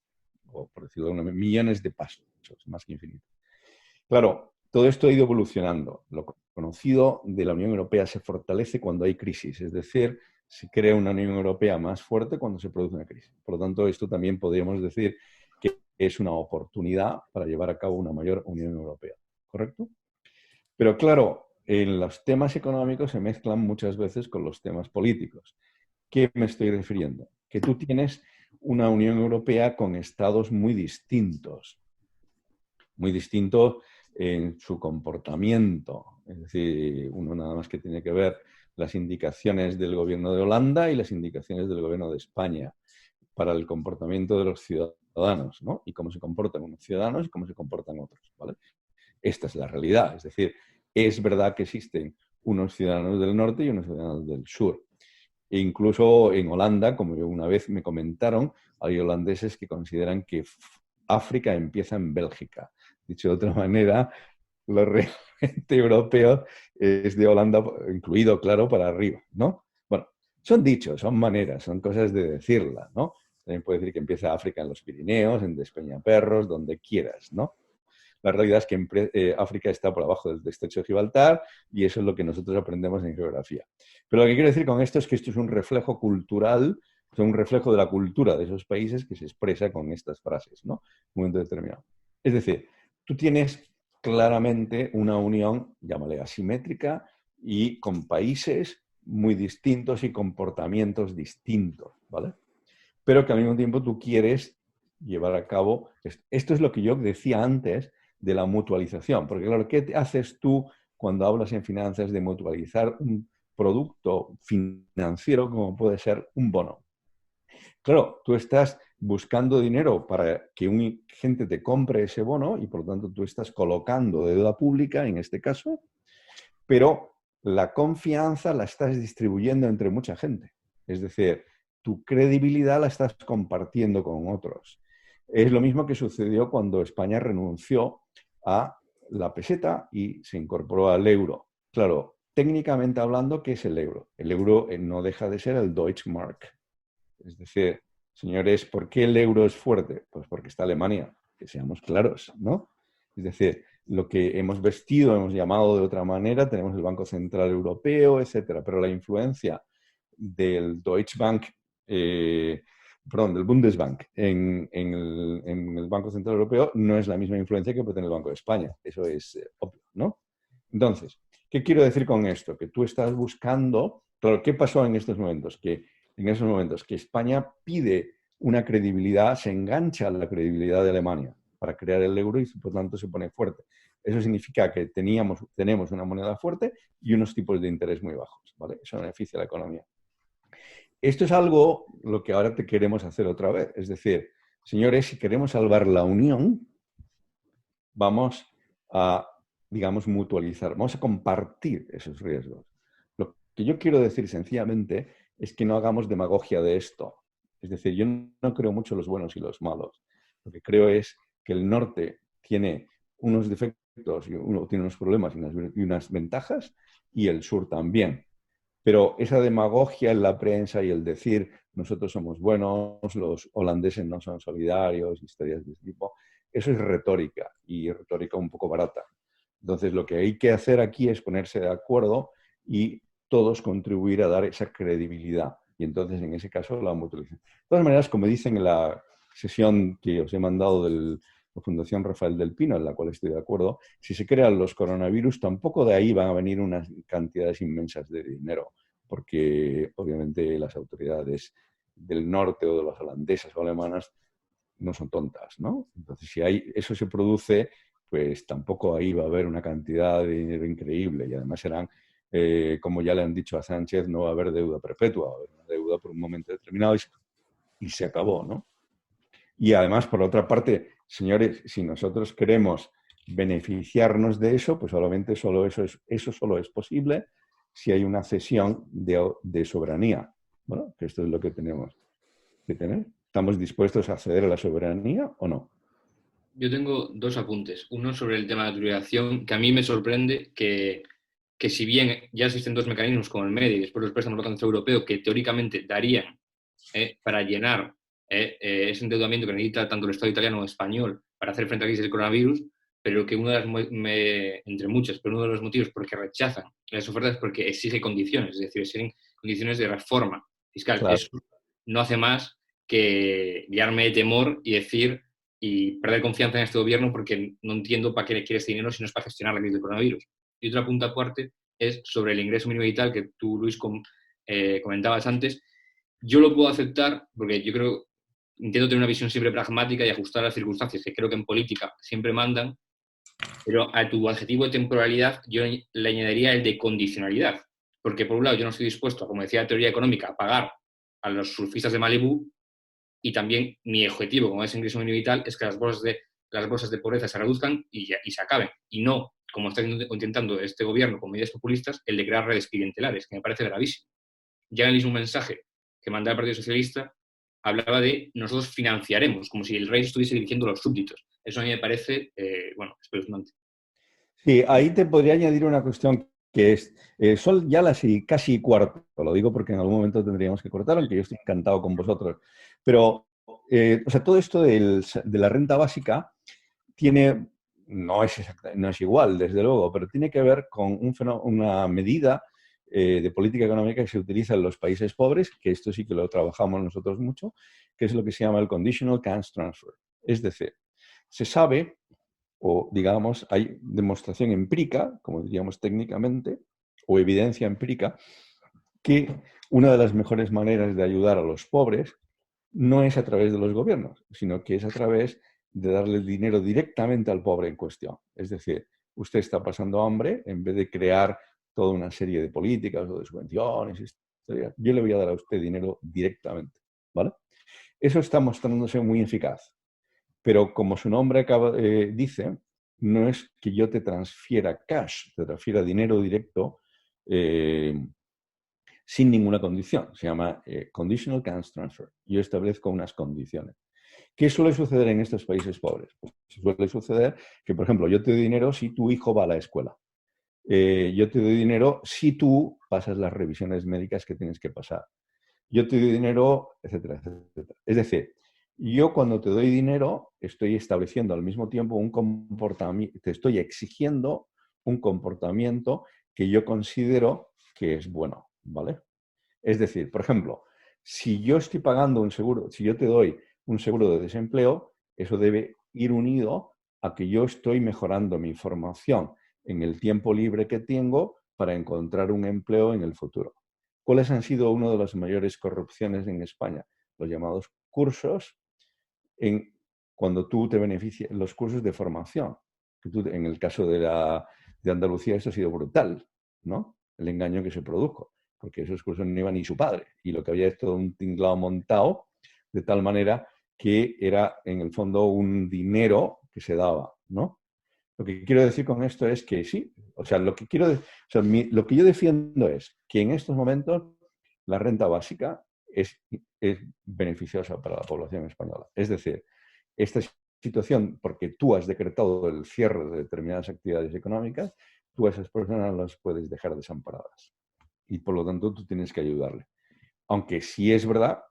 O por decirlo de una manera, millones de pasos, más que infinitos. Claro, todo esto ha ido evolucionando. Lo conocido de la Unión Europea se fortalece cuando hay crisis, es decir, se crea una Unión Europea más fuerte cuando se produce una crisis. Por lo tanto, esto también podríamos decir que es una oportunidad para llevar a cabo una mayor Unión Europea, ¿correcto? Pero claro, en los temas económicos se mezclan muchas veces con los temas políticos. ¿Qué me estoy refiriendo? Que tú tienes una Unión Europea con estados muy distintos en su comportamiento. Es decir, uno nada más que tiene que ver las indicaciones del gobierno de Holanda y las indicaciones del gobierno de España para el comportamiento de los ciudadanos, ¿no? Y cómo se comportan unos ciudadanos y cómo se comportan otros, ¿vale? Esta es la realidad. Es decir, es verdad que existen unos ciudadanos del norte y unos ciudadanos del sur. E incluso en Holanda, como una vez me comentaron, hay holandeses que consideran que África empieza en Bélgica. Dicho de otra manera, lo realmente europeo es de Holanda, incluido, claro, para arriba, ¿no? Bueno, son dichos, son maneras, son cosas de decirla, ¿no? También puede decir que empieza África en los Pirineos, en Despeñaperros, donde quieras, ¿no? La realidad es que África está por abajo del estrecho de Gibraltar y eso es lo que nosotros aprendemos en geografía. Pero lo que quiero decir con esto es que esto es un reflejo cultural, es un reflejo de la cultura de esos países que se expresa con estas frases, ¿no? En un momento determinado. Es decir, tú tienes claramente una unión, llámale asimétrica, y con países muy distintos y comportamientos distintos, ¿vale? Pero que al mismo tiempo tú quieres llevar a cabo. Esto es lo que yo decía antes de la mutualización, porque claro, ¿qué haces tú cuando hablas en finanzas de mutualizar un producto financiero como puede ser un bono? Claro, tú estás buscando dinero para que gente te compre ese bono y por lo tanto tú estás colocando deuda pública en este caso, pero la confianza la estás distribuyendo entre mucha gente. Es decir, tu credibilidad la estás compartiendo con otros. Es lo mismo que sucedió cuando España renunció a la peseta y se incorporó al euro. Claro, técnicamente hablando, ¿qué es el euro? El euro no deja de ser el Deutschmark. Es decir, señores, ¿por qué el euro es fuerte? Pues porque está Alemania, que seamos claros, ¿no? Es decir, lo que hemos vestido, hemos llamado de otra manera, tenemos el Banco Central Europeo, etcétera, pero la influencia del Deutsche Bank perdón, del Bundesbank en el Banco Central Europeo no es la misma influencia que puede tener el Banco de España. Eso es obvio, ¿no? Entonces, ¿qué quiero decir con esto? Que tú estás buscando, claro, ¿qué pasó en estos momentos? Que en esos momentos que España pide una credibilidad, se engancha a la credibilidad de Alemania para crear el euro y por tanto se pone fuerte. Eso significa que tenemos una moneda fuerte y unos tipos de interés muy bajos, ¿vale? Eso beneficia a la economía. Esto es algo lo que ahora te queremos hacer otra vez. Es decir, señores, si queremos salvar la unión, vamos a, digamos, mutualizar, vamos a compartir esos riesgos. Lo que yo quiero decir sencillamente es que no hagamos demagogia de esto. Es decir, yo no creo mucho en los buenos y los malos. Lo que creo es que el norte tiene unos defectos y uno tiene unos problemas y unas ventajas, y el sur también. Pero esa demagogia en la prensa y el decir nosotros somos buenos, los holandeses no son solidarios, historias de ese tipo, eso es retórica, y retórica un poco barata. Entonces, lo que hay que hacer aquí es ponerse de acuerdo y todos contribuir a dar esa credibilidad. Y entonces, en ese caso, la mutualización. De todas maneras, como dicen en la sesión que os he mandado de la Fundación Rafael del Pino, en la cual estoy de acuerdo, si se crean los coronavirus, tampoco de ahí van a venir unas cantidades inmensas de dinero, porque obviamente las autoridades del norte o de las holandesas o alemanas no son tontas, ¿no? Entonces, si eso se produce, pues tampoco ahí va a haber una cantidad de dinero increíble, y además serán, como ya le han dicho a Sánchez, no va a haber deuda perpetua, va a haber una deuda por un momento determinado y se acabó, ¿no? Y además, por otra parte, señores, si nosotros queremos beneficiarnos de eso, pues solamente eso solo es posible si hay una cesión de soberanía. Bueno, que esto es lo que tenemos que tener. ¿Estamos dispuestos a ceder a la soberanía o no? Yo tengo dos apuntes. Uno sobre el tema de la titulación, que a mí me sorprende que si bien ya existen dos mecanismos como el MEDI y después los préstamos del Banco Europeo que teóricamente darían para llenar ese endeudamiento que necesita tanto el Estado italiano como español para hacer frente a la crisis del coronavirus, pero que entre muchos, pero uno de los motivos por que rechazan las ofertas es porque exige condiciones, es decir, exigen condiciones de reforma fiscal. Claro. Eso no hace más que guiarme de temor y decir y perder confianza en este gobierno porque no entiendo para qué quiere este dinero si no es para gestionar la crisis del coronavirus. Y otra punta aparte es sobre el ingreso mínimo vital que tú, Luis, comentabas antes. Yo lo puedo aceptar porque yo creo, intento tener una visión siempre pragmática y ajustar a las circunstancias, que creo que en política siempre mandan, pero a tu adjetivo de temporalidad yo le añadiría el de condicionalidad, porque por un lado yo no estoy dispuesto, como decía la teoría económica, a pagar a los surfistas de Malibú, y también mi objetivo, como es ingreso mínimo vital, es que las bolsas de pobreza se reduzcan y se acaben, y no, como está intentando este gobierno con medidas populistas, el de crear redes clientelares, que me parece gravísimo. Ya en el mismo mensaje que mandaba el Partido Socialista hablaba de nosotros financiaremos, como si el rey estuviese dirigiendo a los súbditos. Eso a mí me parece, espeluznante. Sí, ahí te podría añadir una cuestión que es, son ya las casi cuarto, lo digo porque en algún momento tendríamos que cortar, aunque yo estoy encantado con vosotros. Pero, todo esto de la renta básica no es igual, desde luego, pero tiene que ver con una medida de política económica que se utiliza en los países pobres, que esto sí que lo trabajamos nosotros mucho, que es lo que se llama el Conditional Cash Transfer. Es decir, se sabe, o digamos, hay demostración empírica, como diríamos técnicamente, o evidencia empírica, que una de las mejores maneras de ayudar a los pobres no es a través de los gobiernos, sino que es a través de darle dinero directamente al pobre en cuestión. Es decir, usted está pasando hambre, en vez de crear toda una serie de políticas o de subvenciones, yo le voy a dar a usted dinero directamente, ¿vale? Eso está mostrándose muy eficaz. Pero como su nombre dice, no es que yo te transfiera cash, te transfiera dinero directo sin ninguna condición. Se llama Conditional Cash Transfer. Yo establezco unas condiciones. ¿Qué suele suceder en estos países pobres? Pues suele suceder que, por ejemplo, yo te doy dinero si tu hijo va a la escuela. Yo te doy dinero si tú pasas las revisiones médicas que tienes que pasar. Yo te doy dinero, etcétera, etcétera. Es decir, yo cuando te doy dinero estoy estableciendo al mismo tiempo un comportamiento, te estoy exigiendo un comportamiento que yo considero que es bueno, ¿vale? Es decir, por ejemplo, si yo estoy pagando un seguro, si yo te doy un seguro de desempleo, eso debe ir unido a que yo estoy mejorando mi formación en el tiempo libre que tengo para encontrar un empleo en el futuro. ¿Cuáles han sido una de las mayores corrupciones en España? Los llamados cursos, cuando tú te beneficias, los cursos de formación. En el caso de Andalucía esto ha sido brutal, ¿no? El engaño que se produjo, porque esos cursos no iba ni su padre. Y lo que había es todo un tinglado montado de tal manera que era en el fondo un dinero que se daba, ¿no? Lo que quiero decir con esto es que sí, o sea, lo que yo defiendo es que en estos momentos la renta básica es beneficiosa para la población española. Es decir, esta situación, porque tú has decretado el cierre de determinadas actividades económicas, tú a esas personas las puedes dejar desamparadas. Y por lo tanto tú tienes que ayudarle. Aunque sí es verdad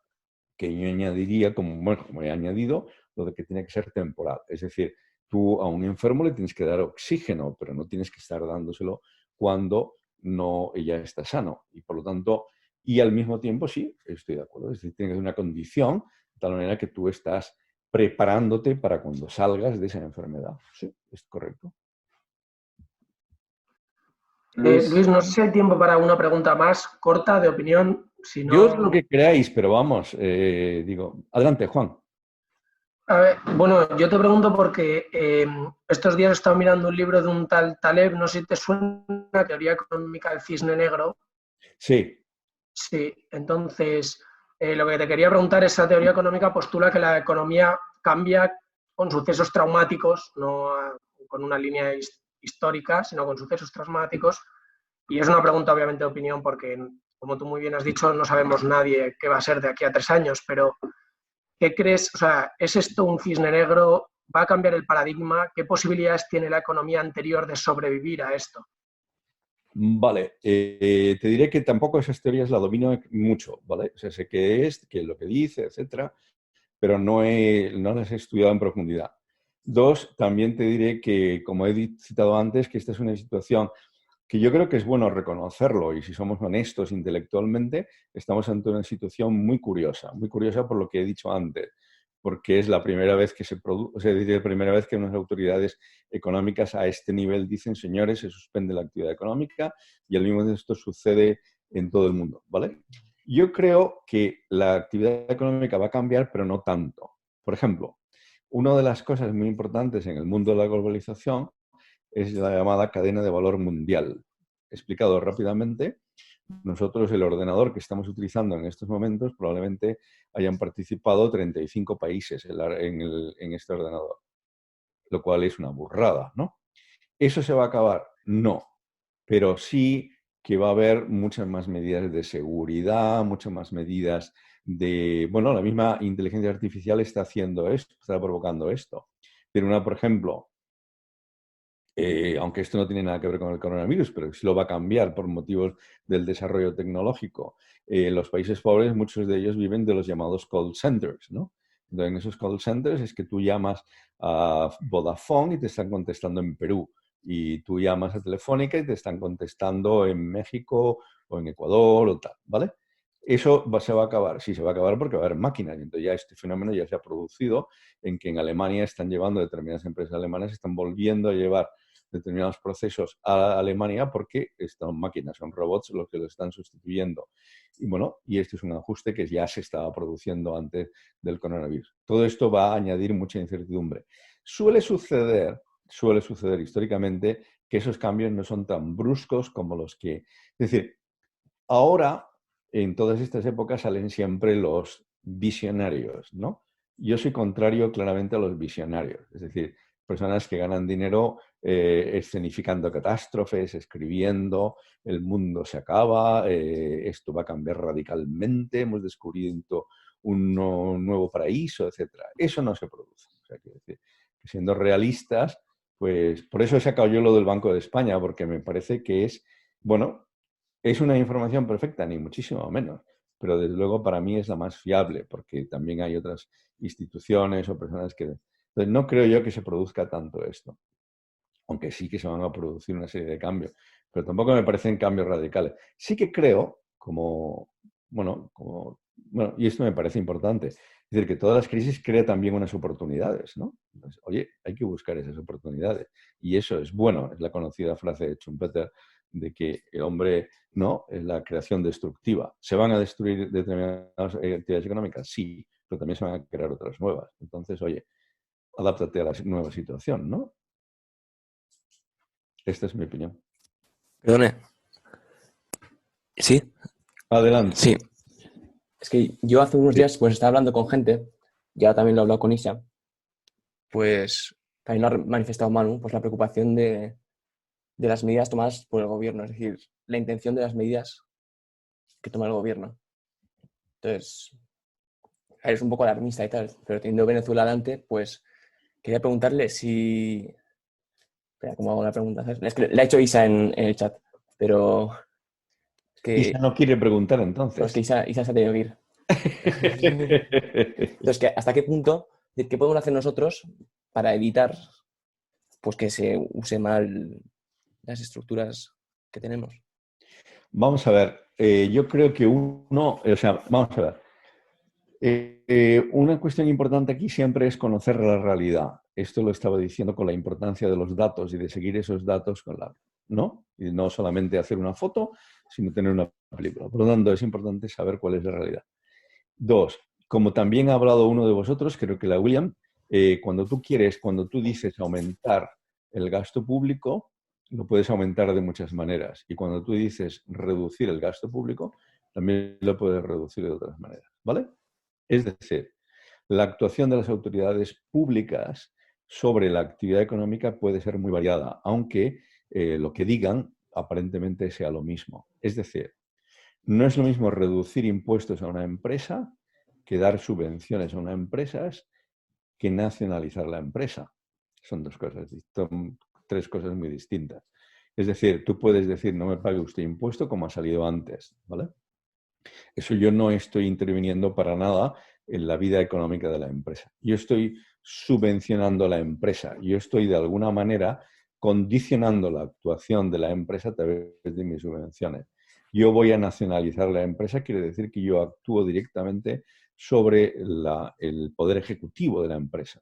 que yo añadiría, como he añadido, lo de que tiene que ser temporal. Es decir, tú a un enfermo le tienes que dar oxígeno, pero no tienes que estar dándoselo cuando no ella está sano. Y por lo tanto, y al mismo tiempo, sí, estoy de acuerdo. Es decir, tiene que ser una condición de tal manera que tú estás preparándote para cuando salgas de esa enfermedad. Sí, es correcto. Luis, no sé si hay tiempo para una pregunta más corta de opinión. Si Yo es no... lo que queráis, pero vamos, adelante, Juan. A ver, bueno, yo te pregunto porque estos días he estado mirando un libro de un tal Taleb, no sé si te suena, Teoría Económica del Cisne Negro. Sí. Sí, entonces lo que te quería preguntar, esa teoría económica postula que la economía cambia con sucesos traumáticos, no con una línea histórica, sino con sucesos traumáticos. Y es una pregunta obviamente de opinión porque, como tú muy bien has dicho, no sabemos nadie qué va a ser de aquí a 3 años, pero ¿qué crees? O sea, ¿es esto un cisne negro? ¿Va a cambiar el paradigma? ¿Qué posibilidades tiene la economía anterior de sobrevivir a esto? Vale, te diré que tampoco esas teorías la domino mucho, ¿vale? O sea, sé qué es, qué es lo que dice, etcétera, pero no las he estudiado en profundidad. Dos, también te diré que, como he citado antes, que esta es una situación que yo creo que es bueno reconocerlo y si somos honestos intelectualmente, estamos ante una situación muy curiosa por lo que he dicho antes, porque es la primera vez que se produce, o sea, es la primera vez que unas autoridades económicas a este nivel dicen, señores, se suspende la actividad económica y al mismo tiempo esto sucede en todo el mundo, ¿vale? Yo creo que la actividad económica va a cambiar, pero no tanto. Por ejemplo, una de las cosas muy importantes en el mundo de la globalización es la llamada cadena de valor mundial. Explicado rápidamente, nosotros el ordenador que estamos utilizando en estos momentos probablemente hayan participado 35 países en este ordenador, lo cual es una burrada, ¿no? ¿Eso se va a acabar? No, pero sí que va a haber muchas más medidas de seguridad, muchas más medidas de... Bueno, la misma inteligencia artificial está haciendo esto, está provocando esto. Pero por ejemplo, aunque esto no tiene nada que ver con el coronavirus, pero sí lo va a cambiar por motivos del desarrollo tecnológico. Los países pobres, muchos de ellos viven de los llamados call centers, ¿no? Entonces, en esos call centers es que tú llamas a Vodafone y te están contestando en Perú. Y tú llamas a Telefónica y te están contestando en México o en Ecuador o tal, ¿vale? Eso se va a acabar. Sí, se va a acabar porque va a haber máquinas. Y entonces ya este fenómeno ya se ha producido en que en Alemania están llevando, determinadas empresas alemanas están volviendo a llevar determinados procesos a Alemania porque estas máquinas son robots los que lo están sustituyendo. Y bueno, y este es un ajuste que ya se estaba produciendo antes del coronavirus. Todo esto va a añadir mucha incertidumbre. Suele suceder históricamente que esos cambios no son tan bruscos como los que... Es decir, ahora, en todas estas épocas salen siempre los visionarios, ¿no? Yo soy contrario claramente a los visionarios, es decir, personas que ganan dinero escenificando catástrofes, escribiendo, el mundo se acaba, esto va a cambiar radicalmente, hemos descubierto un nuevo paraíso, etc. Eso no se produce. O sea, quiero decir, que siendo realistas, pues por eso he sacado yo lo del Banco de España, porque me parece que es, bueno, es una información perfecta, ni muchísimo menos, pero desde luego para mí es la más fiable, porque también hay otras instituciones o personas que... Entonces, no creo yo que se produzca tanto esto, aunque sí que se van a producir una serie de cambios, pero tampoco me parecen cambios radicales. Sí que creo, como Bueno, y esto me parece importante. Es decir, que todas las crisis crean también unas oportunidades, ¿no? Entonces, oye, hay que buscar esas oportunidades. Y eso es bueno. Es la conocida frase de Schumpeter de que el hombre, no, es la creación destructiva. ¿Se van a destruir determinadas actividades económicas? Sí, pero también se van a crear otras nuevas. Entonces, oye, adáptate a la nueva situación, ¿no? Esta es mi opinión. Perdone. ¿Sí? Adelante. Sí. Es que yo hace unos días pues estaba hablando con gente, ya también lo he hablado con Isa, pues también lo ha manifestado Manu, pues la preocupación de las medidas tomadas por el gobierno, es decir, la intención de las medidas que toma el gobierno. Entonces, eres un poco alarmista y tal, pero teniendo Venezuela adelante, pues quería preguntarle si... Espera, ¿cómo hago la pregunta? ¿Sabes? Es que le ha hecho Isa en el chat, pero... Es que... Isa no quiere preguntar entonces. No, es que Isa se ha tenido que ir. Entonces, ¿hasta qué punto, qué podemos hacer nosotros para evitar pues, que se use mal las estructuras que tenemos? Vamos a ver, yo creo que vamos a ver. Una cuestión importante aquí siempre es conocer la realidad. Esto lo estaba diciendo con la importancia de los datos y de seguir esos datos ¿no? Y no solamente hacer una foto, sino tener una película. Por lo tanto, es importante saber cuál es la realidad. 2, como también ha hablado uno de vosotros, creo que la William, cuando tú dices aumentar el gasto público, lo puedes aumentar de muchas maneras. Y cuando tú dices reducir el gasto público, también lo puedes reducir de otras maneras, ¿vale? Es decir, la actuación de las autoridades públicas sobre la actividad económica puede ser muy variada, aunque lo que digan aparentemente sea lo mismo. Es decir, no es lo mismo reducir impuestos a una empresa que dar subvenciones a una empresa que nacionalizar la empresa. Son tres cosas muy distintas. Es decir, tú puedes decir, no me pague usted impuesto como ha salido antes, ¿vale? Eso yo no estoy interviniendo para nada en la vida económica de la empresa. Yo estoy subvencionando a la empresa. Yo estoy de alguna manera condicionando la actuación de la empresa a través de mis subvenciones. Yo voy a nacionalizar la empresa, quiere decir que yo actúo directamente sobre el poder ejecutivo de la empresa.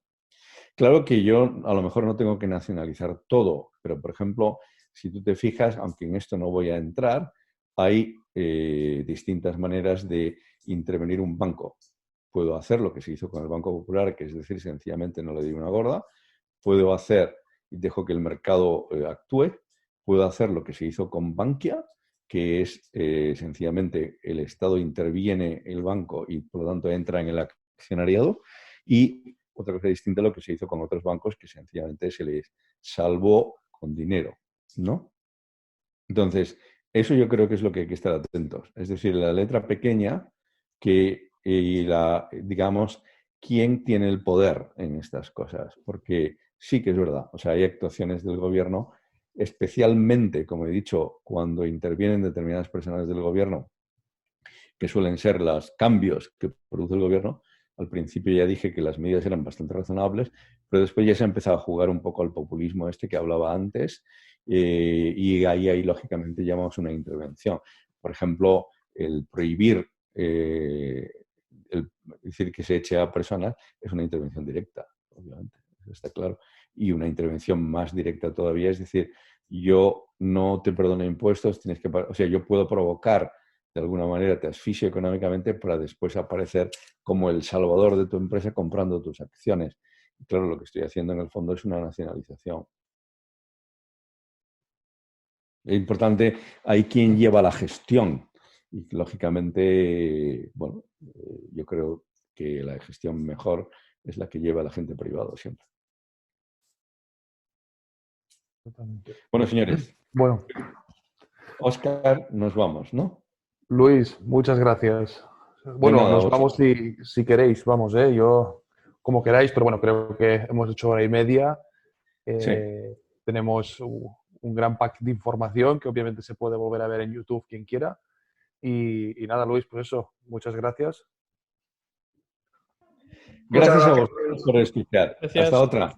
Claro que yo a lo mejor no tengo que nacionalizar todo, pero por ejemplo, si tú te fijas, aunque en esto no voy a entrar, hay distintas maneras de intervenir un banco. Puedo hacer lo que se hizo con el Banco Popular, que es decir, sencillamente no le doy una gorda. Puedo hacer y dejo que el mercado actúe. Puedo hacer lo que se hizo con Bankia, que es sencillamente el Estado interviene el banco y por lo tanto entra en el accionariado. Y otra cosa distinta a lo que se hizo con otros bancos, que sencillamente se les salvó con dinero, ¿no? Entonces, eso yo creo que es lo que hay que estar atentos. Es decir, la letra pequeña digamos, quién tiene el poder en estas cosas. Porque sí que es verdad, o sea, hay actuaciones del gobierno, especialmente, como he dicho, cuando intervienen determinadas personas del gobierno, que suelen ser los cambios que produce el gobierno. Al principio ya dije que las medidas eran bastante razonables, pero después ya se ha empezado a jugar un poco al populismo que hablaba antes, y ahí lógicamente llamamos una intervención. Por ejemplo, el prohibir, decir que se eche a personas es una intervención directa, obviamente, eso está claro. Y una intervención más directa todavía, es decir, yo no te perdono impuestos, yo puedo provocar de alguna manera, te asfixio económicamente para después aparecer como el salvador de tu empresa comprando tus acciones. Y claro, lo que estoy haciendo en el fondo es una nacionalización. Es importante, hay quien lleva la gestión. Y lógicamente, bueno, yo creo que la gestión mejor es la que lleva la gente privada siempre. Totalmente. Bueno, señores. Bueno. Óscar, nos vamos, ¿no? Luis, muchas gracias. Bueno, nada, nos vamos si queréis, vamos, yo como queráis, pero bueno, creo que hemos hecho 1:30. Sí. Tenemos un gran pack de información que obviamente se puede volver a ver en YouTube quien quiera. Y nada, Luis, pues eso, muchas gracias. Gracias a vosotros por escuchar. Gracias. Hasta otra.